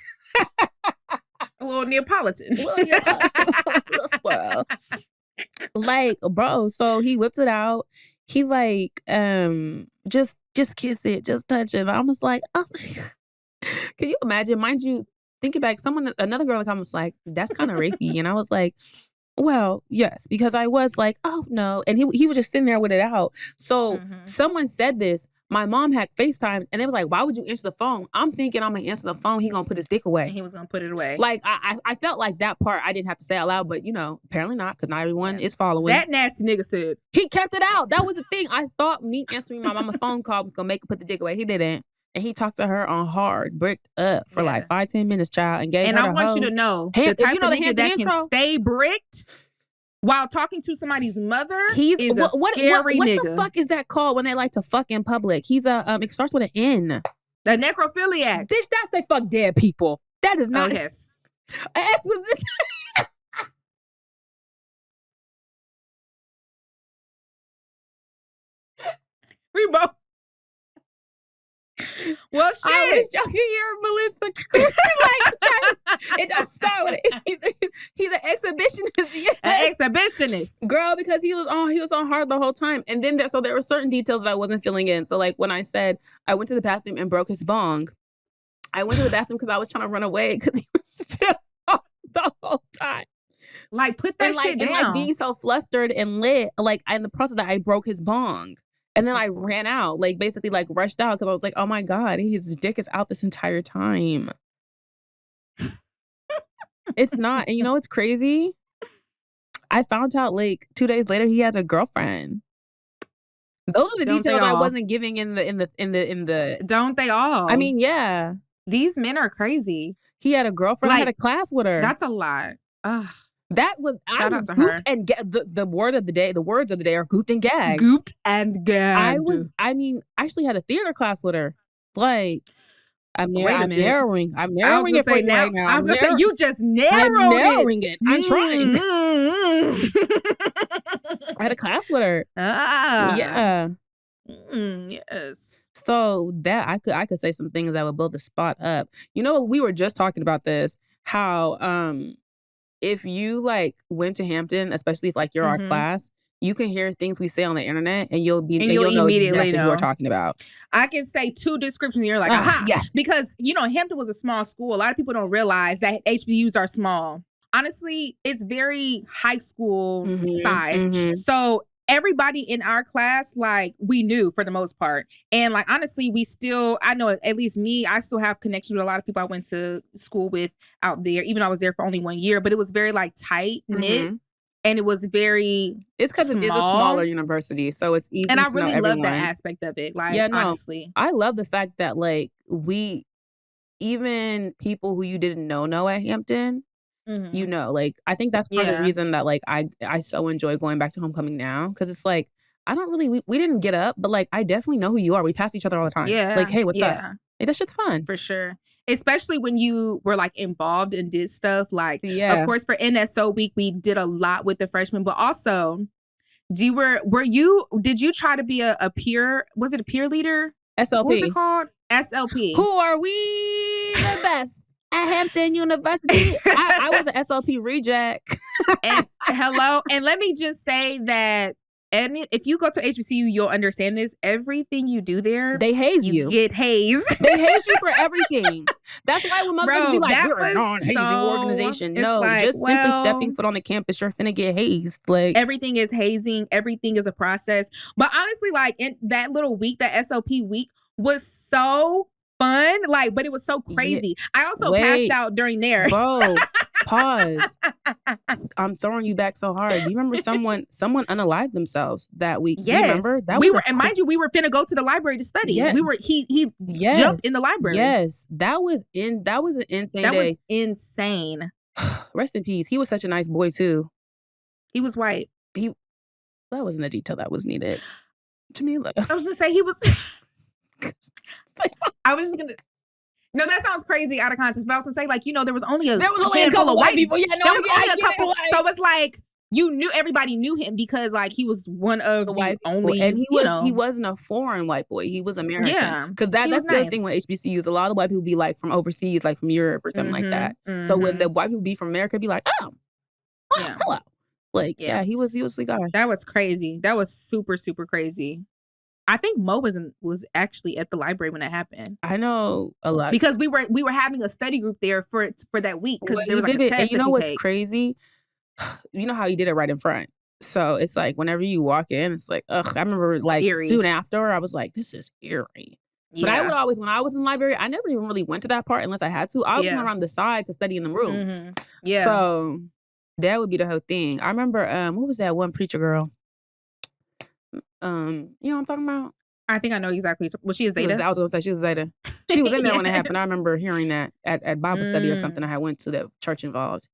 A little Neapolitan. Well, yeah. A little swell. Like, bro, so he whips it out. He like just kiss it, just touch it. I was like, oh my God. Can you imagine? Mind you, thinking back, another girl in the comments was like, that's kind of rapey. And I was like, well, yes, because I was like, oh no. And he was just sitting there with it out. So someone said this. My mom had FaceTime and they was like, why would you answer the phone? I'm thinking I'm going to answer the phone. He going to put his dick away. And he was going to put it away. Like, I felt like that part I didn't have to say out loud, but you know, apparently not, because not everyone is following. That nasty nigga said. He kept it out. That was the thing. I thought me answering my mama phone call was going to make her put the dick away. He didn't. And he talked to her on hard, bricked up for like 5-10 minutes, child, and gave her I want you to know, the type of nigga that can stay bricked while talking to somebody's mother is a scary nigga. What the fuck is that called when they like to fuck in public? He's it starts with an N. The necrophiliac. Bitch, that's they fuck dead people. That is not. Oh, yes. We both. Well, shit. I wish y'all could hear Melisa. It don't start with it. He's an exhibitionist. An exhibitionist, girl, because he was on hard the whole time. And then there were certain details that I wasn't filling in. So like when I said I went to the bathroom and broke his bong, I went to the bathroom because I was trying to run away because he was still on the whole time. Like, put that shit down. And like being so flustered and lit, like in the process that I broke his bong. And then I ran out, like basically like rushed out because I was like, oh my God, his dick is out this entire time. It's not. And you know what's crazy? I found out like 2 days later he has a girlfriend. Those are the details I wasn't giving in the. Don't they all? I mean, yeah. These men are crazy. He had a girlfriend. Like, I had a class with her. That's a lot. Ugh. That was Shout I was gooped and the word of the day. The words of the day are gooped and gagged. Gooped and gagged. I actually had a theater class with her. Like, I'm narrowing it for you right now. I was gonna say you just narrowing it. I'm trying. I had a class with her. Yeah. Yes. So that I could say some things that would build the spot up. You know, we were just talking about this. How if you like went to Hampton, especially if like you're our class, you can hear things we say on the internet and you'll know exactly who we're talking about. I can say 2 descriptions and you're like, aha. Yes. Because, you know, Hampton was a small school. A lot of people don't realize that HBUs are small. Honestly, it's very high school size. So everybody in our class, like, we knew for the most part. And like, honestly, I know at least me, I still have connections with a lot of people I went to school with out there, even though I was there for only 1 year, but it was very like tight knit. And it was very It's because it is a smaller university, so it's easy. And I to really know love that aspect of it. Like, honestly, I love the fact that like even people who you didn't know at Hampton, you know, like I think that's part of the reason that like I so enjoy going back to homecoming now, because it's like I don't really we didn't get up, but like I definitely know who you are. We pass each other all the time. Yeah, like hey, what's up? Hey, that shit's fun for sure. Especially when you were like involved and did stuff like, of course, for NSO week, we did a lot with the freshmen, but also did you try to be a peer? Was it a peer leader? SLP. What was it called? SLP. Who are we the best at Hampton University? I was an SLP reject. And hello. And let me just say that if you go to HBCU, you'll understand this. Everything you do there, they haze you. Get hazed. They haze you for everything. That's why when motherfuckers be like, "We're a non-hazing organization." No, like, just simply stepping foot on the campus, you're finna get hazed. Like everything is hazing. Everything is a process. But honestly, like in that little week, that SOP week was so fun. Like, but it was so crazy. Yeah. I also passed out during there. Bro, pause. I'm throwing you back so hard. Do you remember someone unalived themselves that week? Yes. Do you remember? That and mind you, we were finna go to the library to study. Yeah. He jumped in the library. Yes. That was an insane day. That was insane. Rest in peace. He was such a nice boy too. He was white. That wasn't a detail that was needed. Jamila. I was gonna say he was I was just gonna. No, that sounds crazy out of context. But I was gonna say, like, there was only a couple of white people. Yeah, no, there was only a couple. So it's like everybody knew him because like he was one of the white only, and he wasn't a foreign white boy. He was American. Yeah, because that's the thing with HBCUs. A lot of the white people be like from overseas, like from Europe or something like that. Mm-hmm. So when the white people be from America, be like, hello, like he was the guy. That was crazy. That was super super crazy. I think Mo was actually at the library when that happened. I know a lot because we were having a study group there for that week because there was like a test. And you know what's crazy? You know how he did it right in front. So it's like whenever you walk in, it's like ugh. I remember like eerie. Soon after, I was like, this is eerie. Yeah. But I would always, when I was in the library, I never even really went to that part unless I had to. I was around the side to study in the rooms. Mm-hmm. Yeah. So that would be the whole thing. I remember what was that one preacher girl? You know what I'm talking about? I think I know exactly. Was she a Zeta? I was gonna say she was Zeta. She was in there when it happened. I remember hearing that at Bible study or something. I had went to the church involved.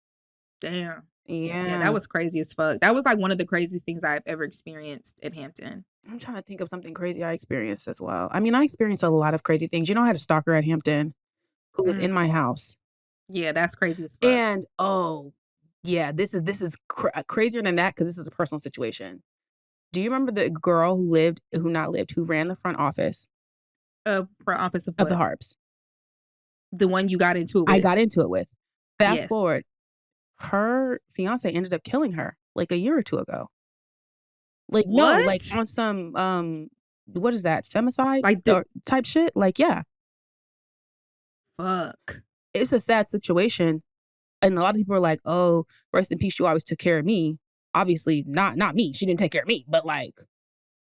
Damn. Yeah, that was crazy as fuck. That was like one of the craziest things I've ever experienced in Hampton. I'm trying to think of something crazy I experienced as well. I mean, I experienced a lot of crazy things. I had a stalker at Hampton who was in my house. Yeah, that's crazy as fuck. And this is crazier than that because this is a personal situation. Do you remember the girl who ran the front office? Front office of the Harps. The one you got into it with. I got into it with. Fast forward. Her fiance ended up killing her like a year or two ago. Like, what? No, like on some, what is that? Femicide? Like type shit? Like, yeah. Fuck. It's a sad situation. And a lot of people are like, oh, rest in peace, you always took care of me. Obviously, not me. She didn't take care of me, but like,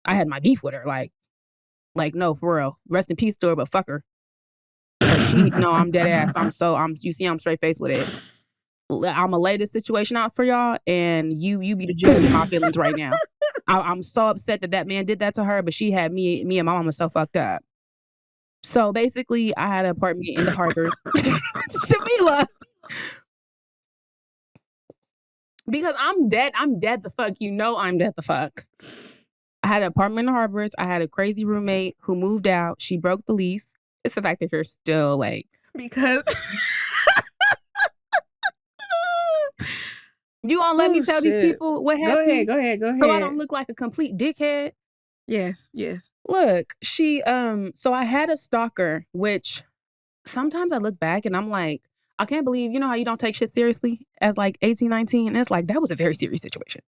I had my beef with her. Like no, for real. Rest in peace to her, but fuck her. No, I'm dead ass. You see, I'm straight faced with it. I'm gonna lay this situation out for y'all, and you be the judge of my feelings right now. I'm so upset that man did that to her, but she had me and my mama so fucked up. So basically, I had an apartment in the Harbors. Jamila. Because I'm dead the fuck. I'm dead the fuck. I had an apartment in the Harbors. I had a crazy roommate who moved out. She broke the lease. It's the fact that you're still like... Because... You won't let me tell these people what happened? Go ahead. So I don't look like a complete dickhead? Yes. Look, she... So I had a stalker, which sometimes I look back and I'm like, I can't believe, how you don't take shit seriously as like 18, 19. And it's like, that was a very serious situation.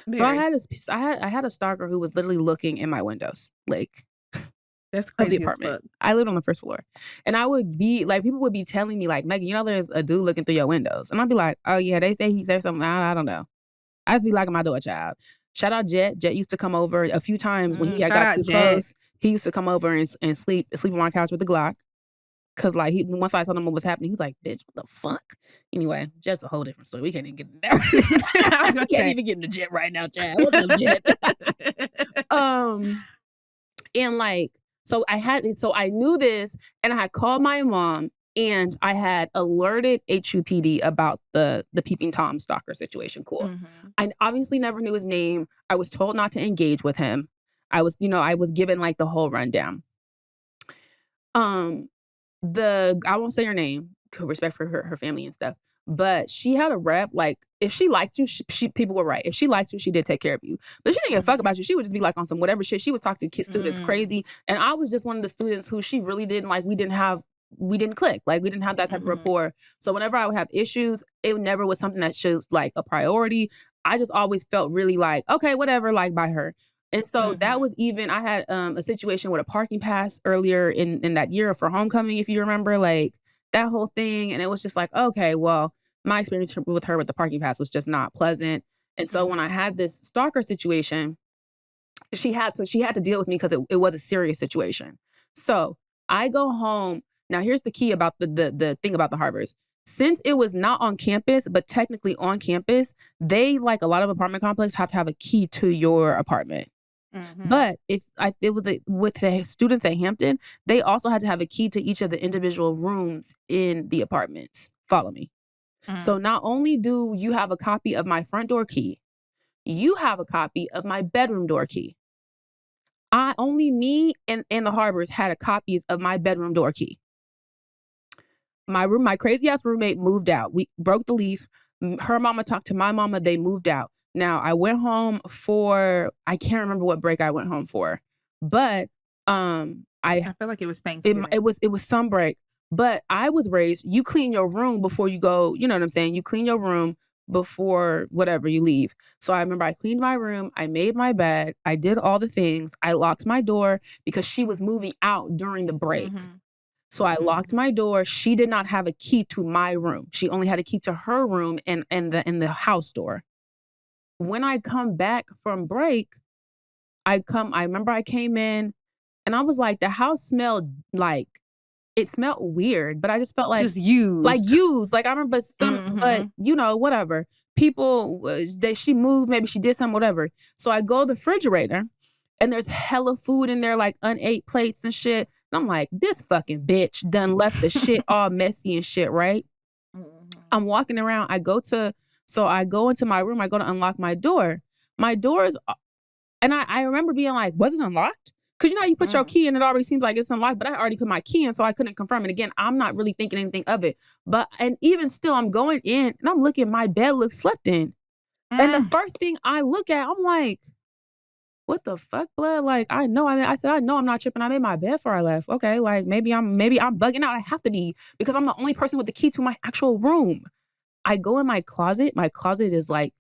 Very. But I had a stalker who was literally looking in my windows, like, that's crazy. Of the apartment. I lived on the first floor. And I would be like, people would be telling me like, Megan, there's a dude looking through your windows. And I'd be like, oh yeah, they say he said something. I don't know. I just be liking my door child. Shout out Jet. Jet used to come over a few times when he got too close. He used to come over and sleep on my couch with the Glock. Cause like once I told him what was happening, he's like, "Bitch, what the fuck?" Anyway, Jet's a whole different story. We can't even get in there. We can't even get into Jet right now, Chad. What's up, Jet? And like, so I knew this, and I had called my mom, and I had alerted HUPD about the peeping Tom stalker situation. Cool. Mm-hmm. I obviously never knew his name. I was told not to engage with him. I was given like the whole rundown. I won't say her name, respect for her family and stuff, but she had a rep, like, if she liked you, she people were right. If she liked you, she did take care of you. But she didn't give a fuck about you. She would just be like on some whatever shit. She would talk to students crazy. And I was just one of the students who she really didn't like. We didn't click. Like, we didn't have that type of rapport. So whenever I would have issues, it never was something that shows like a priority. I just always felt really like, okay, whatever, like by her. And so that was even, I had a situation with a parking pass earlier in that year for homecoming, if you remember, like that whole thing. And it was just like, okay, well, my experience with her with the parking pass was just not pleasant. And so when I had this stalker situation, she had to deal with me because it was a serious situation. So I go home. Now, here's the key about the thing about the Harbors. Since it was not on campus, but technically on campus, they, like a lot of apartment complexes, have to have a key to your apartment. But with the students at Hampton, they also had to have a key to each of the individual rooms in the apartments. Follow me. So not only do you have a copy of my front door key, you have a copy of my bedroom door key. Only me and the Harbors had a copies of my bedroom door key. My crazy ass roommate moved out. We broke the lease. Her mama talked to my mama. They moved out. Now I went home for, I can't remember what break I went home for, but I feel like it was Thanksgiving. It was some break. But I was raised, you clean your room before you go, you know what I'm saying? You clean your room before whatever you leave. So I remember I cleaned my room, I made my bed, I did all the things, I locked my door because she was moving out during the break. So I locked my door. She did not have a key to my room. She only had a key to her room and the house door. When I come back from break, I remember I came in and I was like, the house smelled like, it smelled weird, but I just felt like just used. Like I remember but you know, whatever. People, she moved, maybe she did something, whatever. So I go to the refrigerator and there's hella food in there, like unate plates and shit. And I'm like, this fucking bitch done left the shit all messy and shit, right? I'm walking around. I go into my room. I go to unlock my door. My door's, and I remember being like, was it unlocked? Because you know how you put your key in, it already seems like it's unlocked, but I already put my key in, so I couldn't confirm it. Again, I'm not really thinking anything of it. And even still, I'm going in and I'm looking, my bed looks slept in. And the first thing I look at, I'm like, what the fuck, blood? Like, I know I'm not tripping. I made my bed before I left. Okay, like maybe I'm bugging out. I have to be because I'm the only person with the key to my actual room. I go in my closet. My closet is like,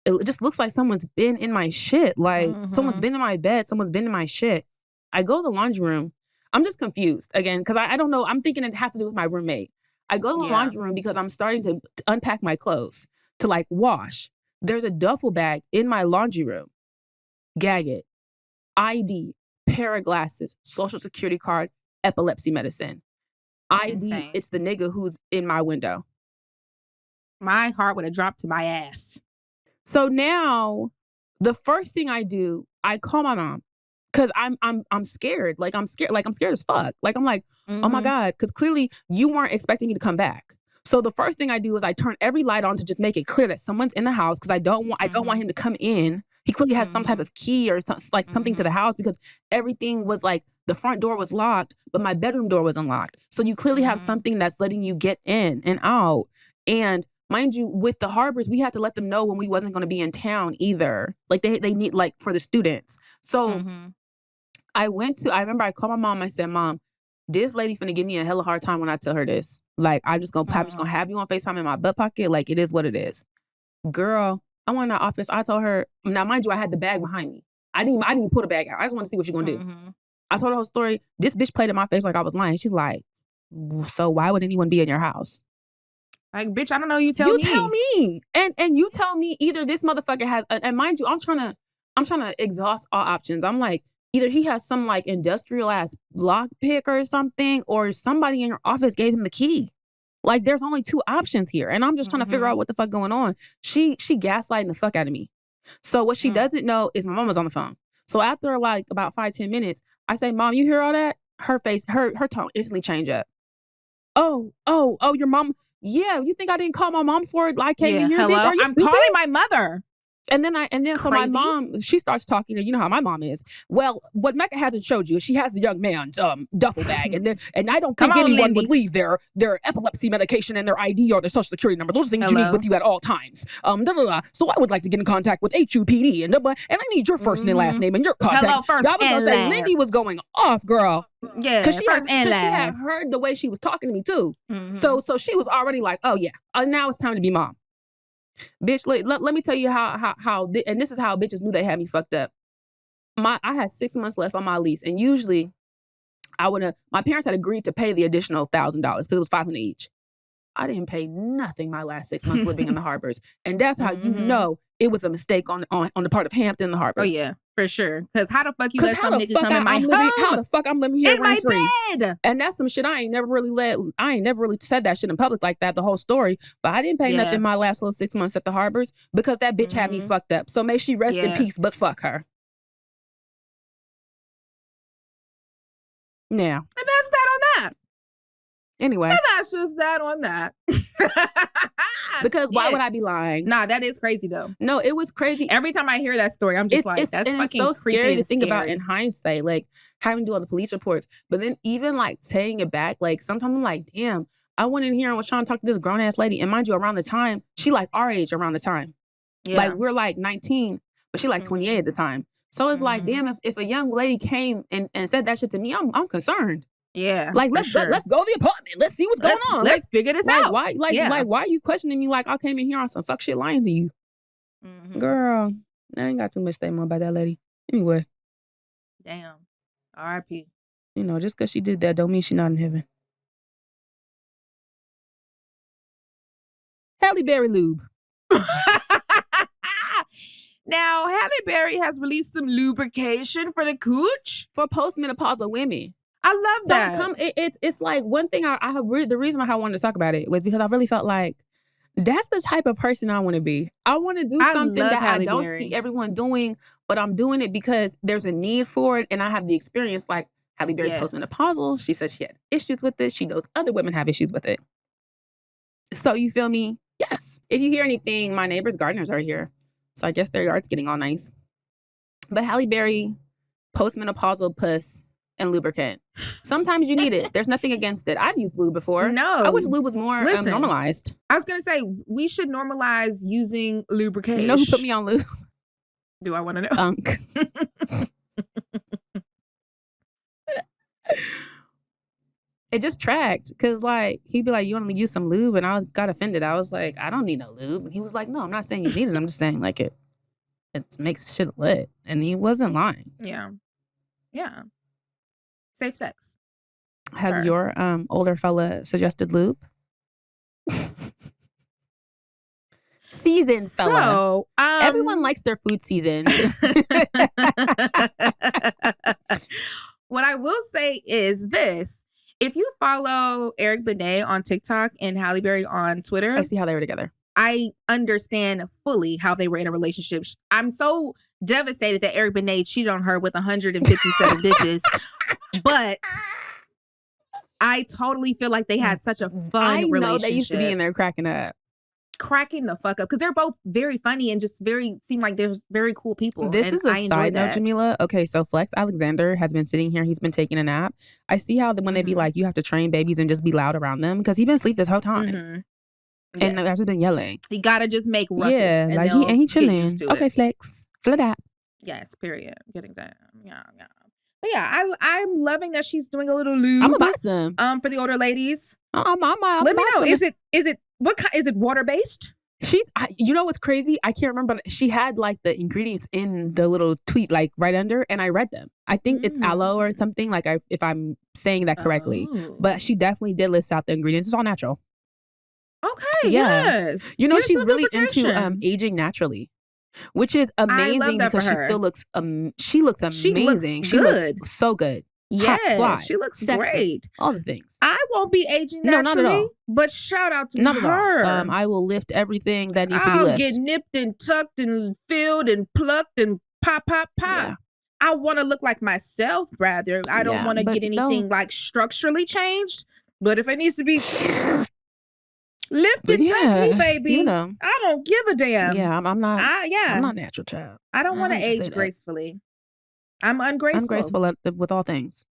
it just looks like someone's been in my shit. Like someone's been in my bed. Someone's been in my shit. I go to the laundry room. I'm just confused again because I don't know. I'm thinking it has to do with my roommate. I go to the laundry room because I'm starting to unpack my clothes to like wash. There's a duffel bag in my laundry room. Gag it. ID, pair of glasses, social security card, epilepsy medicine. ID, insane. It's the nigga who's in my window. My heart would have dropped to my ass. So now, the first thing I do, I call my mom. Cause I'm scared. Like I'm scared as fuck. Like I'm like, oh my God. Cause clearly you weren't expecting me to come back. So the first thing I do is I turn every light on to just make it clear that someone's in the house. Cause I don't want him to come in. He clearly has some type of key or something to the house because everything was like the front door was locked, but my bedroom door was unlocked. So you clearly have something that's letting you get in and out. And mind you, with the Harbors, we had to let them know when we wasn't going to be in town either. Like they need like for the students. So I remember I called my mom. I said, Mom, this lady finna give me a hella hard time when I tell her this. Like, I'm just gonna have you on FaceTime in my butt pocket. Like, it is what it is. Girl, I went in the office. I told her, now mind you, I had the bag behind me. I didn't even pull the bag out. I just want to see what you're gonna do. I told her whole story. This bitch played in my face like I was lying. She's like, so why would anyone be in your house? Like, bitch, I don't know. You tell me. And you tell me either this motherfucker has, and mind you, I'm trying to exhaust all options. I'm like, either he has some like industrial ass lock pick or something, or somebody in your office gave him the key. Like there's only two options here. And I'm just trying to figure out what the fuck going on. She gaslighting the fuck out of me. So what she doesn't know is my mom was on the phone. So after like about 5-10 minutes, I say, Mom, you hear all that? Her face, her tone instantly change up. Oh, your mom. Yeah, you think I didn't call my mom for it? Like, came in here, hello? Bitch, are you I'm stupid? calling my mother. And then so my mom, she starts talking to, you know how my mom is. Well, what Mecca hasn't showed you is she has the young man's duffel bag. And I don't think anyone would leave their epilepsy medication and their ID or their social security number. Those are things you need with you at all times. So I would like to get in contact with HUPD and I need your first and last name and your contact. Hello, first and last. Lindy was going off, girl. Yeah, because she had heard the way she was talking to me too. So she was already like, oh yeah, now it's time to be mom. Bitch, let me tell you how, and this is how bitches knew they had me fucked up. I had 6 months left on my lease, and usually my parents had agreed to pay the additional $1,000 because it was $500 each. I didn't pay nothing my last 6 months living in the Harbors. And that's how you know it was a mistake on the part of Hampton and the Harbors. Oh, yeah, for sure. Because how the fuck you let some nigga come in my home? How the fuck I'm living here in my bed? And that's some shit I ain't never really said that shit in public like that, the whole story. But I didn't pay nothing my last little 6 months at the Harbors because that bitch had me fucked up. So may she rest in peace, but fuck her. Yeah. And that's that on that. Anyway. And that's just that on that. Because why would I be lying? Nah, that is crazy though. No, it was crazy. Every time I hear that story, I'm just that's fucking it's so scary to think about in hindsight, like having to do all the police reports. But then even like saying it back, like sometimes I'm like, damn, I went in here and was trying to talk to this grown ass lady. And mind you, around the time, she like our age around the time. Yeah. Like we're like 19, but she like 28 at the time. So it's like, damn, if a young lady came and said that shit to me, I'm concerned. Yeah. Like let's go to the apartment. Let's see what's going on. Let's figure this out. Why are you questioning me like I came in here on some fuck shit lying to you? Girl, I ain't got too much to say more about that lady. Anyway. Damn. R.I.P. You know, just because she did that don't mean she's not in heaven. Halle Berry lube. Now, Halle Berry has released some lubrication for the cooch. For postmenopausal women. I love that. It's like one thing the reason I wanted to talk about it was because I really felt like that's the type of person I want to be. I want to do something that I don't see everyone doing, but I'm doing it because there's a need for it and I have the experience. Like Halle Berry's postmenopausal. She said she had issues with it. She knows other women have issues with it. So you feel me? Yes. If you hear anything, my neighbor's gardeners are here. So I guess their yard's getting all nice. But Halle Berry, postmenopausal puss, and lubricant. Sometimes you need it. There's nothing against it. I've used lube before. No. I wish lube was more normalized. I was going to say, we should normalize using lubrication. You know who put me on lube? Do I want to know? Unk. It just tracked. Because, like, he'd be like, you want to use some lube? And I got offended. I was like, I don't need no lube. And he was like, no, I'm not saying you need it. I'm just saying, like, it makes shit lit. And he wasn't lying. Yeah. Yeah. Safe sex. Has your older fella suggested lube? Seasoned fella. So, everyone likes their food seasoned. What I will say is this. If you follow Eric Benet on TikTok and Halle Berry on Twitter. I see how they were together. I understand fully how they were in a relationship. I'm so devastated that Eric Benet cheated on her with 157 bitches. But I totally feel like they had such a fun relationship. I know they used to be in there cracking up. Cracking the fuck up. Because they're both very funny and just seem like they're very cool people. This is a side note, Jamila. Okay, so Flex Alexander has been sitting here. He's been taking a nap. I see how when they be like, you have to train babies and just be loud around them. Because he's been asleep this whole time. And I've just been yelling. He gotta just make ruckus. Yeah, like he chilling. Okay, Flex. Flat out. Yes, period. Getting that. Yeah. But yeah, I'm loving that she's doing a little lube. I'm gonna buy some. For the older ladies. Let me know. Is it what kind? Is it water based? You know what's crazy? I can't remember. But she had like the ingredients in the little tweet, like right under, and I read them. I think it's aloe or something. Like if I'm saying that correctly, but she definitely did list out the ingredients. It's all natural. Okay. Yeah. Yes. You know, she's really into aging naturally, which is amazing because she still looks. She looks amazing. She looks so good. Yeah, she looks sexy, great. All the things. I won't be aging naturally. No, not at all. But shout out to her. At all. I will lift everything that needs to be lifted. lifted. I'll get nipped and tucked and filled and plucked and pop. Yeah. I want to look like myself, rather. I don't want to get anything like structurally changed. But if it needs to be lift and tuck me, baby. You know, I don't give a damn. Yeah, I'm not. I'm not natural, child. I don't want to age gracefully. I'm ungraceful. Ungraceful with all things,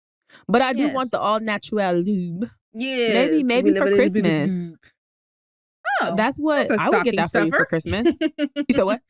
but I do want the all natural lube. Yeah, maybe for Christmas. Oh, that's what I would get that for you for Christmas. You said what?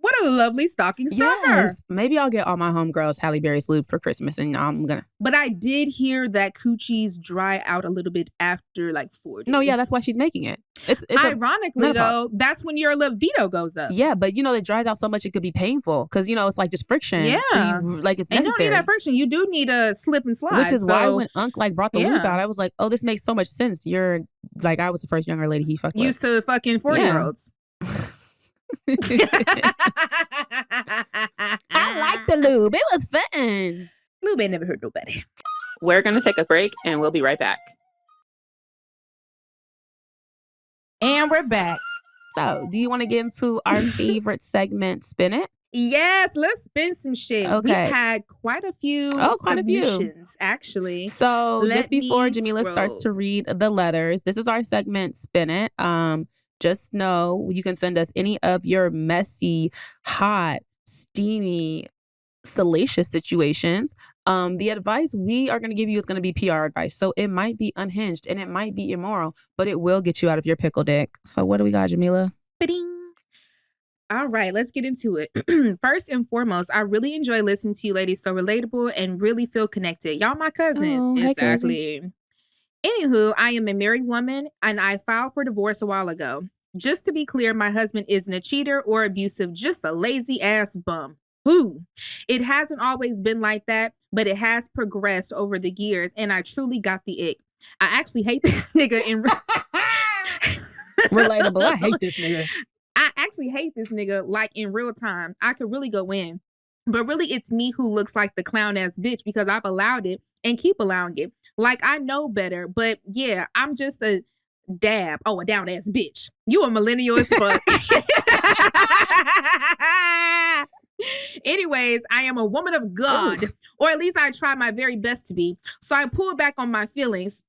What a lovely stocking stuffer. Yes. Maybe I'll get all my homegirls Halle Berry's lube for Christmas and I'm gonna. But I did hear that coochies dry out a little bit after like 40. No, yeah, that's why she's making it. It's ironically though, that's when your libido goes up. Yeah, but it dries out so much it could be painful because it's like just friction. Yeah, so like it's necessary. And you don't need that friction. You do need a slip and slide. Which is why when Unc brought the lube out, I was like, oh, this makes so much sense. You're like, I was the first younger lady he fucked with. Used to fucking 40-year-olds. I like the lube. It was fun. Lube ain't never hurt nobody. We're going to take a break and we'll be right back. And we're back. So, do you want to get into our favorite segment, Spin It? Yes, let's spin some shit. Okay. We had quite a few submissions, actually. So, just before Jamila starts to read the letters, this is our segment, Spin It. Just know you can send us any of your messy, hot, steamy, salacious situations. The advice we are going to give you is going to be PR advice. So it might be unhinged and it might be immoral, but it will get you out of your pickle dick. So what do we got, Jamila? Ba-ding. All right, let's get into it. First and foremost, I really enjoy listening to you ladies. So relatable and really feel connected. Y'all my cousins. Oh, exactly. Cousin. Anywho, I am a married woman and I filed for divorce a while ago. Just to be clear, my husband isn't a cheater or abusive, just a lazy ass bum. Who? It hasn't always been like that, but it has progressed over the years and I truly got the ick. I actually hate this nigga in relatable. I hate this nigga. I actually hate this nigga like in real time. I could really go in. But really, it's me who looks like the clown ass bitch because I've allowed it and keep allowing it. Like, I know better, but yeah, I'm just a down ass bitch. You a millennial as fuck. Anyways, I am a woman of God, or at least I try my very best to be. So I pulled back on my feelings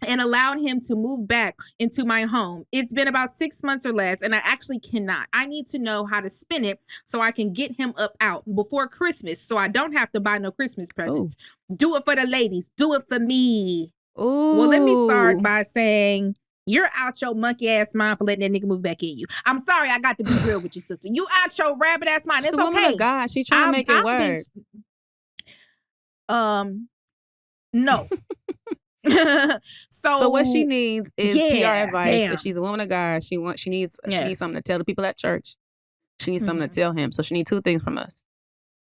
and allowed him to move back into my home. It's been about 6 months or less, and I actually cannot. I need to know how to spin it so I can get him up out before Christmas so I don't have to buy no Christmas presents. Ooh. Do it for the ladies. Do it for me. Ooh. Well, let me start by saying you're out your monkey ass mind for letting that nigga move back in you. I'm sorry, I got to be real with you, sister. You out your rabbit ass mind. It's the okay. Woman of God, she trying to make it work. No. So what she needs is PR advice. Damn. If she's a woman of God, she needs something to tell the people at church. She needs something to tell him. So she needs two things from us.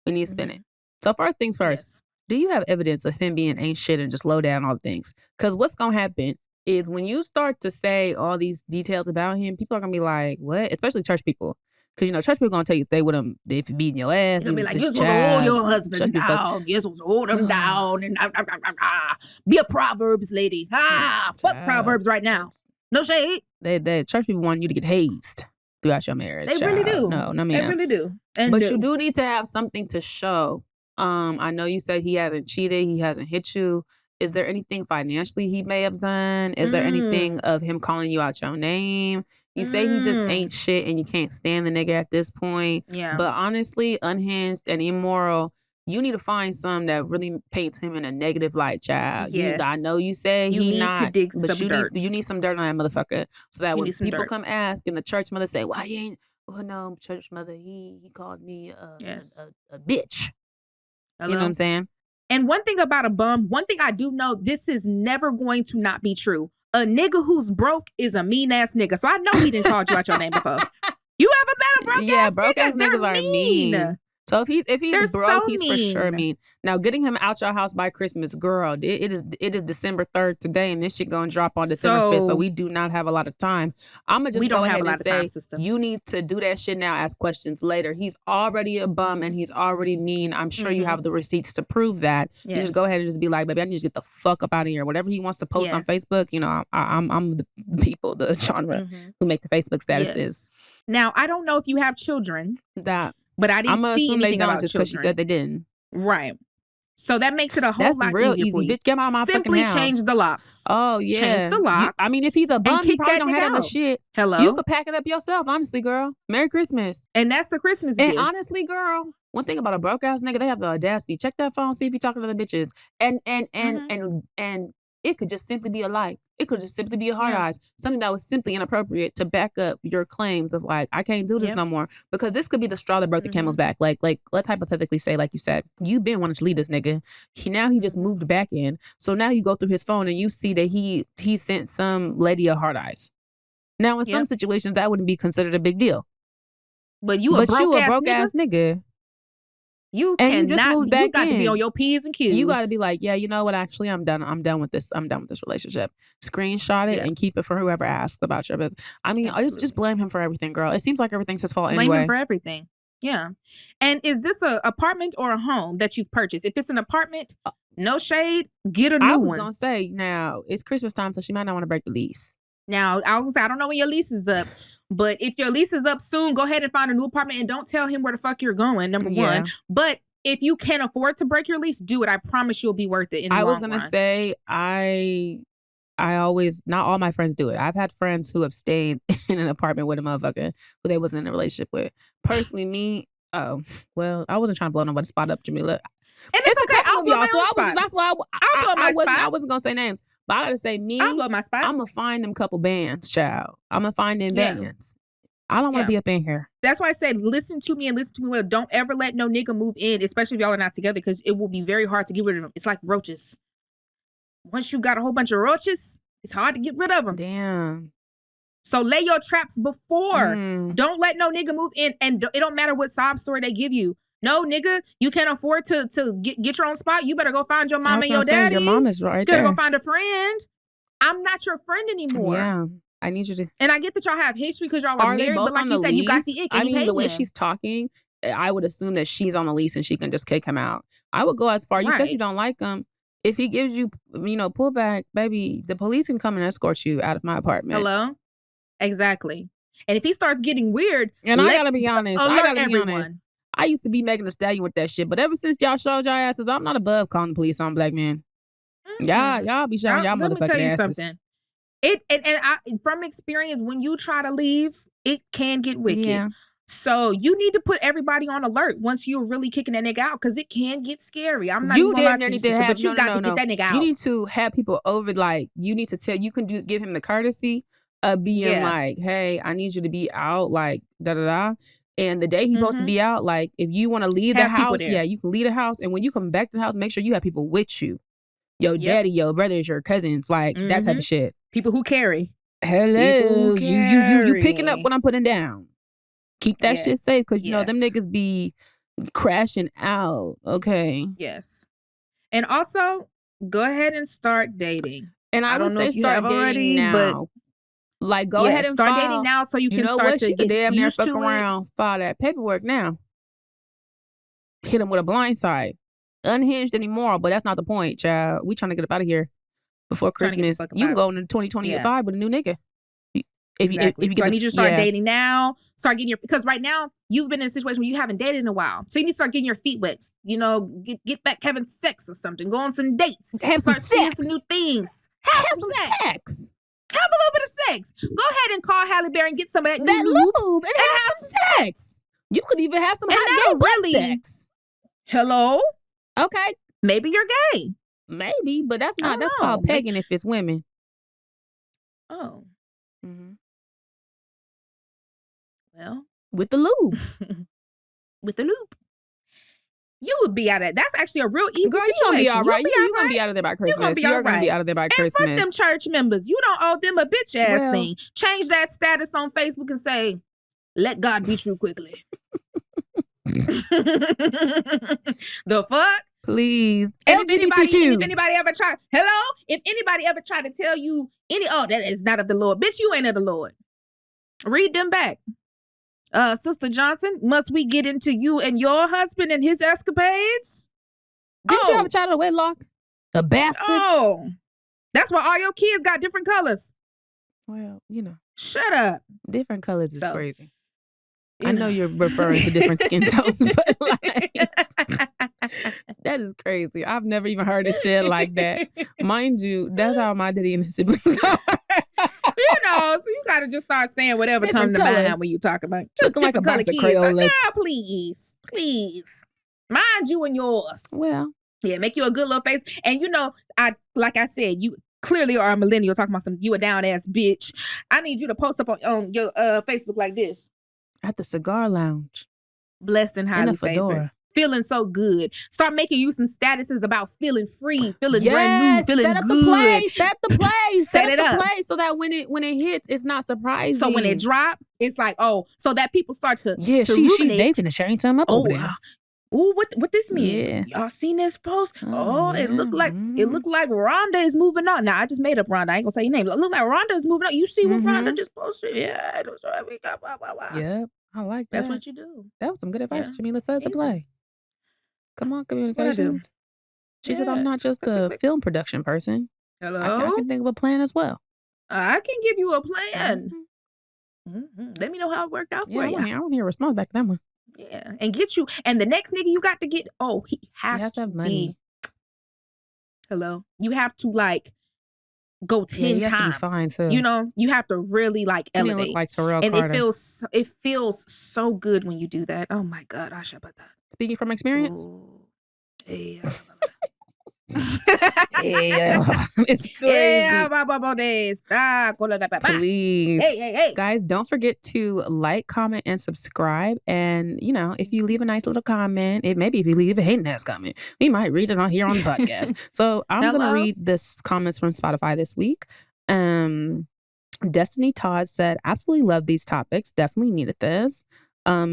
We need to spin it. So first things first, do you have evidence of him being ain't shit and just low down all the things? Because what's gonna happen is when you start to say all these details about him, people are gonna be like, what? Especially church people. Because, church people going to tell you stay with him if you're beating your ass. They'll be like, you're supposed to hold your husband down. You're supposed to hold him down. And be a Proverbs lady. Fuck Proverbs right now. No shade. They church people want you to get hazed throughout your marriage. They really do. No, ma'am. They really do. But you do need to have something to show. I know you said he hasn't cheated. He hasn't hit you. Is there anything financially he may have done? Is there anything of him calling you out your name? You say he just ain't shit and you can't stand the nigga at this point. Yeah. But honestly, unhinged and immoral, you need to find some that really paints him in a negative light, child. Yes. I know you say you need to dig but some dirt. You need some dirt on that motherfucker. So that when people come ask and the church mother say, why you ain't, oh no, church mother, he called me a bitch. Hello? You know what I'm saying? And one thing about a bum, one thing I do know, this is never going to not be true. A nigga who's broke is a mean ass nigga. So I know he didn't call you out your name before. You ever met a broke ass nigga? Yeah, broke ass niggas are mean. So if he's broke, so he's for sure mean. Now getting him out your house by Christmas, girl, it is December 3rd today, and this shit gonna drop on December 5th. So we do not have a lot of time. I'm gonna just go ahead and say you need to do that shit now. Ask questions later. He's already a bum and he's already mean. I'm sure you have the receipts to prove that. Yes. You just go ahead and just be like, baby, I need to get the fuck up out of here. Whatever he wants to post on Facebook, I'm the people, the genre who make the Facebook statuses. Yes. Now I don't know if you have children. But I didn't see anything they don't about just because she said they didn't. Right. So that makes it a whole lot real easier easy. for you. Bitch, get out of my Simply fucking house. Change the locks. Oh, yeah. Change the locks. I mean, if he's a bum, he probably don't have that much shit. Hello? You could pack it up yourself, honestly, girl. Merry Christmas. And that's the Christmas gift. And honestly, girl, one thing about a broke ass nigga, they have the audacity. Check that phone, see if you're talking to the bitches. And It could just simply be a like. It could just simply be a hard Yeah. eyes. Something that was simply inappropriate to back up your claims of like, I can't do this no more. Because this could be the straw that broke the camel's back. Like let's hypothetically say, like you said, you've been wanting to leave this nigga. Now he just moved back in. So now you go through his phone and you see that he sent some lady a hard eyes. Now in some situations that wouldn't be considered a big deal. But you a broke ass nigga. You cannot. You got to be on your P's and Q's. You got to be like, yeah, you know what? Actually, I'm done. I'm done with this. I'm done with this relationship. Screenshot it and keep it for whoever asks about your business. I mean, just blame him for everything, girl. It seems like everything's his fault anyway. Blame him for everything. Yeah. And is this a apartment or a home that you've purchased? If it's an apartment, no shade, get a new one. I was gonna say, now it's Christmas time, so she might not want to break the lease. Now, I was gonna say, I don't know when your lease is up. But if your lease is up soon, go ahead and find a new apartment and don't tell him where the fuck you're going, number one. But if you can afford to break your lease, do it. I promise you'll be worth it in the long run. I was going to say, I always, not all my friends do it. I've had friends who have stayed in an apartment with a motherfucker who they wasn't in a relationship with. Personally, me, I wasn't trying to blow nobody's spot up, Jamila. And it's okay. I'll blow my own spot. That's why I'll blow my spot. I wasn't going to say names. But I got to say, me, I'll blow my spot. I'm going to find them couple bands, child. I'm going to find them bands. I don't want to be up in here. That's why I said, listen to me and listen to me well. Don't ever let no nigga move in, especially if y'all are not together, because it will be very hard to get rid of them. It's like roaches. Once you got a whole bunch of roaches, it's hard to get rid of them. Damn. So lay your traps before. Don't let no nigga move in. And it don't matter what sob story they give you. No, nigga, you can't afford to get your own spot. You better go find your mom and your daddy. Your mom is right there. You gotta go find a friend. I'm not your friend anymore. Yeah. I need you to. And I get that y'all have history because y'all were married, but like you said, you got the ick. And the way she's talking, I would assume that she's on the lease and she can just kick him out. I would go as far. You said you don't like him. If he gives you, pullback, baby, the police can come and escort you out of my apartment. Hello? Exactly. And if he starts getting weird, and I gotta be honest. I used to be Megan Thee Stallion with that shit, but ever since y'all showed y'all asses, I'm not above calling the police on black men. Y'all be showing y'all motherfucking asses. Let me tell you something. From experience, when you try to leave, it can get wicked. Yeah. So you need to put everybody on alert once you're really kicking that nigga out, because it can get scary. I'm not even gonna lie to you, but you got to get that nigga out. You need to have people over, like, you need to give him the courtesy of being like, hey, I need you to be out, like, da-da-da. And the day he's supposed to be out, like, if you want to leave the house, you can leave the house. And when you come back to the house, make sure you have people with you. Your daddy, your brothers, your cousins, like, that type of shit. People who carry. Hello. You picking up what I'm putting down. Keep that shit safe, because you know them niggas be crashing out. Okay. Yes. And also, go ahead and start dating. And I would say start dating now. Like, go ahead and start dating now so you can start to get damn near used fuck to around, file that paperwork now. Hit him with a blind side. Unhinged and immoral, but that's not the point, child. We trying to get up out of here before Christmas. You can go into 2025 with a new nigga. If you so I need you to start dating now. Start getting because right now you've been in a situation where you haven't dated in a while. So you need to start getting your feet wet. Get back having sex or something. Go on some dates. Have some sex. Some new things. Have some sex. Have a little bit of sex. Go ahead and call Halle Berry and get some of that lube and have some sex. You could even have some hot gay sex. Hello? Okay. Maybe you're gay. Maybe, but that's not. That's called pegging if it's women. Oh. Mm-hmm. Well, with the lube. With the lube. You would be out of that's actually a real easy situation. You're gonna be all right. You're gonna be out of there by Christmas. You're gonna be out of there by Christmas. And fuck them church members. You don't owe them a bitch ass thing. Change that status on Facebook and say, let God be true quickly. The fuck? Please. And if anybody ever tried to tell you that is not of the Lord, bitch, you ain't of the Lord. Read them back. Sister Johnson, must we get into you and your husband and his escapades? Didn't you have a child of wedlock? A bastard? Oh, that's why all your kids got different colors. Well, Shut up. Different colors is crazy. I know you're referring to different skin tones, but like, that is crazy. I've never even heard it said like that. Mind you, that's how my daddy and his siblings are. So you gotta just start saying whatever comes to mind when you talk about just like a box of Crayolas. Like, please. Mind you and yours. Well, yeah, make you a good little face. And like I said, clearly are a millennial talking about you a down ass bitch. I need you to post up on your Facebook like this. At the cigar lounge. Blessed and highly favored. Feeling so good. Start making you some statuses about feeling free, feeling brand new, feeling good. Set the play. Set it up. Play so that when it hits, it's not surprising. So when it drop, it's like, oh, so that people start to she they finna change something up over there. Oh, what this mean? Yeah. Y'all seen this post? It looked like Rhonda is moving on. Now I just made up Rhonda. I ain't gonna say your name. It look like Rhonda is moving on. You see what Rhonda just posted? Yeah. Yep. I like that. That's what you do. That was some good advice. Jamila said the play. Come on, communications. She said, I'm not just a film production person. Hello? I can think of a plan as well. I can give you a plan. Let me know how it worked out for you. I want to hear a response back to that one. Yeah. And get you. And the next nigga you got to get, he has to have money. Hello? You have to go 10 times. Fine too. You know, you have to really elevate. Look like Terrell and Carter. it feels so good when you do that. Oh my God, Asha Bata. Speaking from experience. Hey, it's crazy. Please. Hey. Guys, don't forget to like, comment, and subscribe. And, if you leave a nice little comment, maybe if you leave a hating ass comment, we might read it on here on the podcast. So I'm going to read this comments from Spotify this week. Destiny Todd said, absolutely love these topics. Definitely needed this.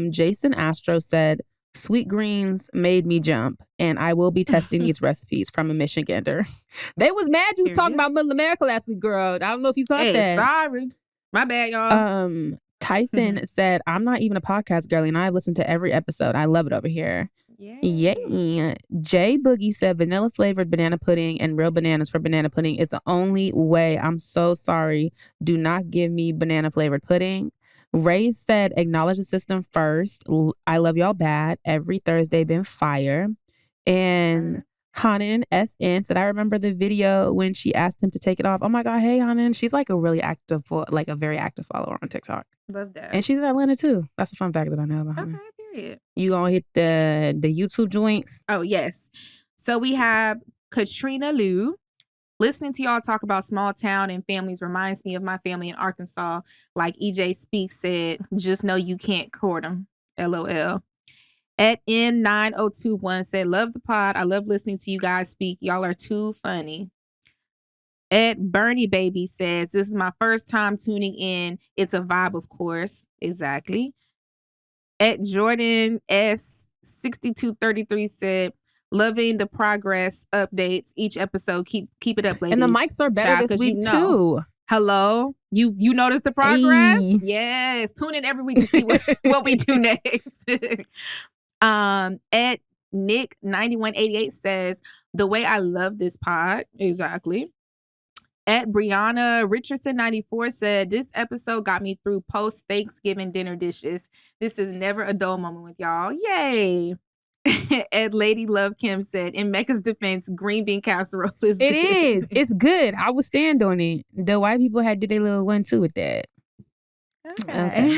Jason Astro said, sweet greens made me jump, and I will be testing these recipes from a Michigander. They was mad you was talking about Middle America last week, girl. I don't know if you caught that. Sorry. My bad, y'all. Tyson said, I'm not even a podcast girly, and I've listened to every episode. I love it over here. Yay. Jay Boogie said, vanilla flavored banana pudding and real bananas for banana pudding is the only way. I'm so sorry. Do not give me banana flavored pudding. Ray said, acknowledge the system first. I love y'all bad. Every Thursday been fire. And Hanan SN said, I remember the video when she asked him to take it off. Oh my God, hey Hanan. She's a really active, a very active follower on TikTok. Love that. And she's in Atlanta too. That's a fun fact that I know about her. Okay, period. You gonna hit the YouTube joints? Oh, yes. So we have Katrina Liu. Listening to y'all talk about small town and families reminds me of my family in Arkansas. Like EJ Speaks said, just know you can't court them. LOL. At N9021 said, love the pod. I love listening to you guys speak. Y'all are too funny. At Bernie Baby says, this is my first time tuning in. It's a vibe, of course. Exactly. At Jordan S6233 said, loving the progress updates each episode. Keep it up, ladies. And the mics are better this week too. Hello, you notice the progress? Hey. Yes, tune in every week to see what we do next. At Nick 9188 says, the way I love this pod. Exactly. At Brianna Richardson 94 said, this episode got me through post Thanksgiving dinner dishes. This is never a dull moment with y'all. Yay. And Lady Love Kim said, in Mecca's defense, green bean casserole is good. It is. It's good. I would stand on it. The white people did their little 1-2 with that. Okay.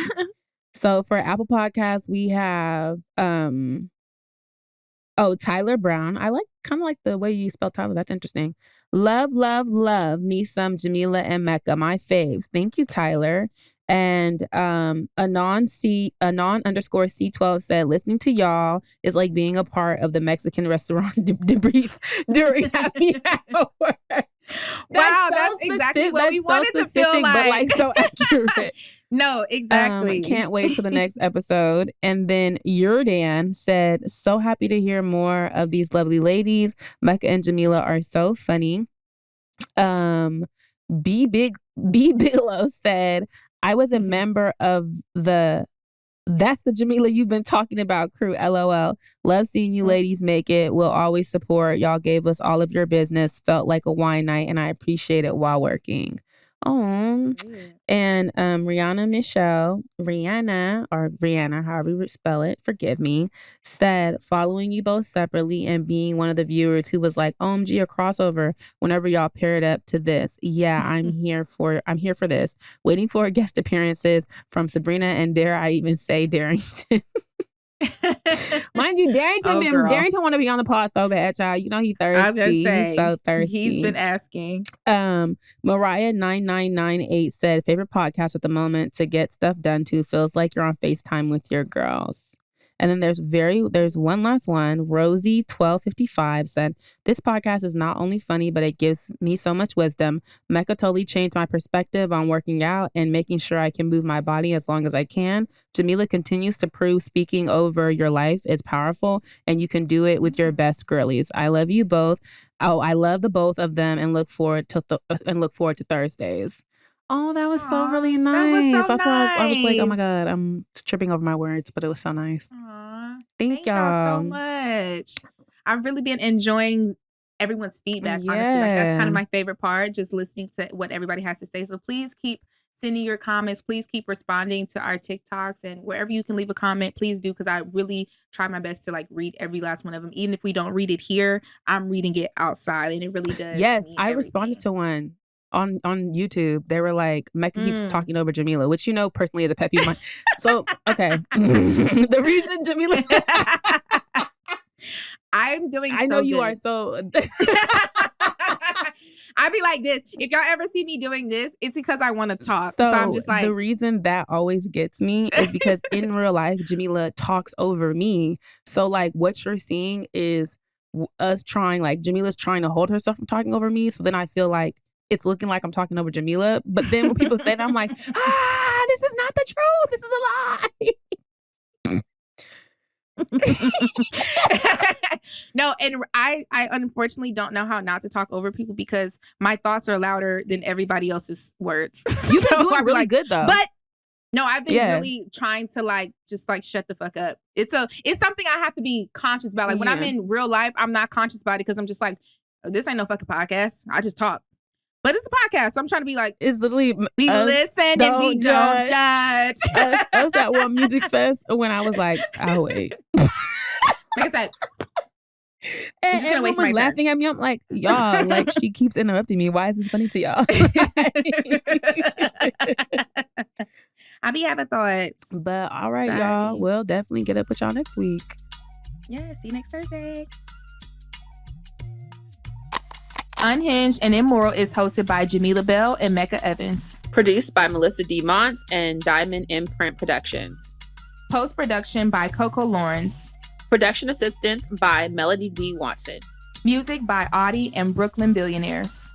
So for Apple Podcasts, we have Tyler Brown. I kind of like the way you spell Tyler. That's interesting. Love me some Jamila and Mecca, my faves. Thank you, Tyler. And Anon_C12 said, listening to y'all is like being a part of the Mexican restaurant debrief during happy hour. Wow, that's exactly what we wanted to feel like. But so accurate. No, exactly. Can't wait till the next episode. And then Yurdan said, so happy to hear more of these lovely ladies. Mecca and Jamila are so funny. B Bigelow said, I was a member of that's the Jamila you've been talking about crew. LOL. Love seeing you ladies make it. We'll always support. Y'all gave us all of your business. Felt like a wine night, and I appreciate it while working. Oh, and Rihanna, however you spell it, forgive me, said, following you both separately and being one of the viewers who was like, OMG, a crossover whenever y'all paired up to this. Yeah, I'm here for this. Waiting for guest appearances from Sabrina and dare I even say Darrington. Mind you, Darrington want to be on the pod so bad, child. You know he thirsty. I was gonna say, he's so thirsty. He's been asking. Mariah 9998 said, favorite podcast at the moment to get stuff done to feels like you're on FaceTime with your girls. And then there's one last one. Rosie 1255 said, this podcast is not only funny, but it gives me so much wisdom. Mecca totally changed my perspective on working out and making sure I can move my body as long as I can. Jamila continues to prove speaking over your life is powerful and you can do it with your best girlies. I love you both. Oh, I love the both of them and look forward to Thursdays. Oh, that was so really nice. That's why I was like, oh my God, I'm tripping over my words, but it was so nice. Thank y'all so much. I've really been enjoying everyone's feedback, honestly. Like, that's kind of my favorite part, just listening to what everybody has to say. So please keep sending your comments. Please keep responding to our TikToks, and wherever you can leave a comment, please do, because I really try my best to like read every last one of them. Even if we don't read it here, I'm reading it outside, and it really does. Yes, I responded to one on YouTube. They were like, Mecca keeps talking over Jamila, which personally is a pet peeve of mine. So, okay. The reason Jamila... I'm doing I know you are so... I'd be like this. If y'all ever see me doing this, it's because I want to talk. So I'm just like... The reason that always gets me is because in real life, Jamila talks over me. So like what you're seeing is us trying, like Jamila's trying to hold herself from talking over me. So then I feel like it's looking like I'm talking over Jamila. But then when people say that, I'm like, this is not the truth. This is a lie. No, and I unfortunately don't know how not to talk over people because my thoughts are louder than everybody else's words. You've been doing really good though. But no, I've been really trying to just shut the fuck up. It's something I have to be conscious about. Like when I'm in real life, I'm not conscious about it because I'm just like, this ain't no fucking podcast. I just talk. But it's a podcast, so I'm trying to be like, it's literally we listen and we don't judge. Us at one music fest when I was like, I'll wait. Like I said, and everyone was laughing at me. I'm like, y'all, like she keeps interrupting me. Why is this funny to y'all? I be having thoughts. But all right, y'all. We'll definitely get up with y'all next week. Yeah, see you next Thursday. Unhinged and Immoral is hosted by Jamila Bell and Mecca Evans. Produced by Melisa D. Monts and Diamond MPrint Productions. Post-production by Coco Llorens. Production assistance by Melody D. Watson. Music by Audie and Brooklyn Billionaires.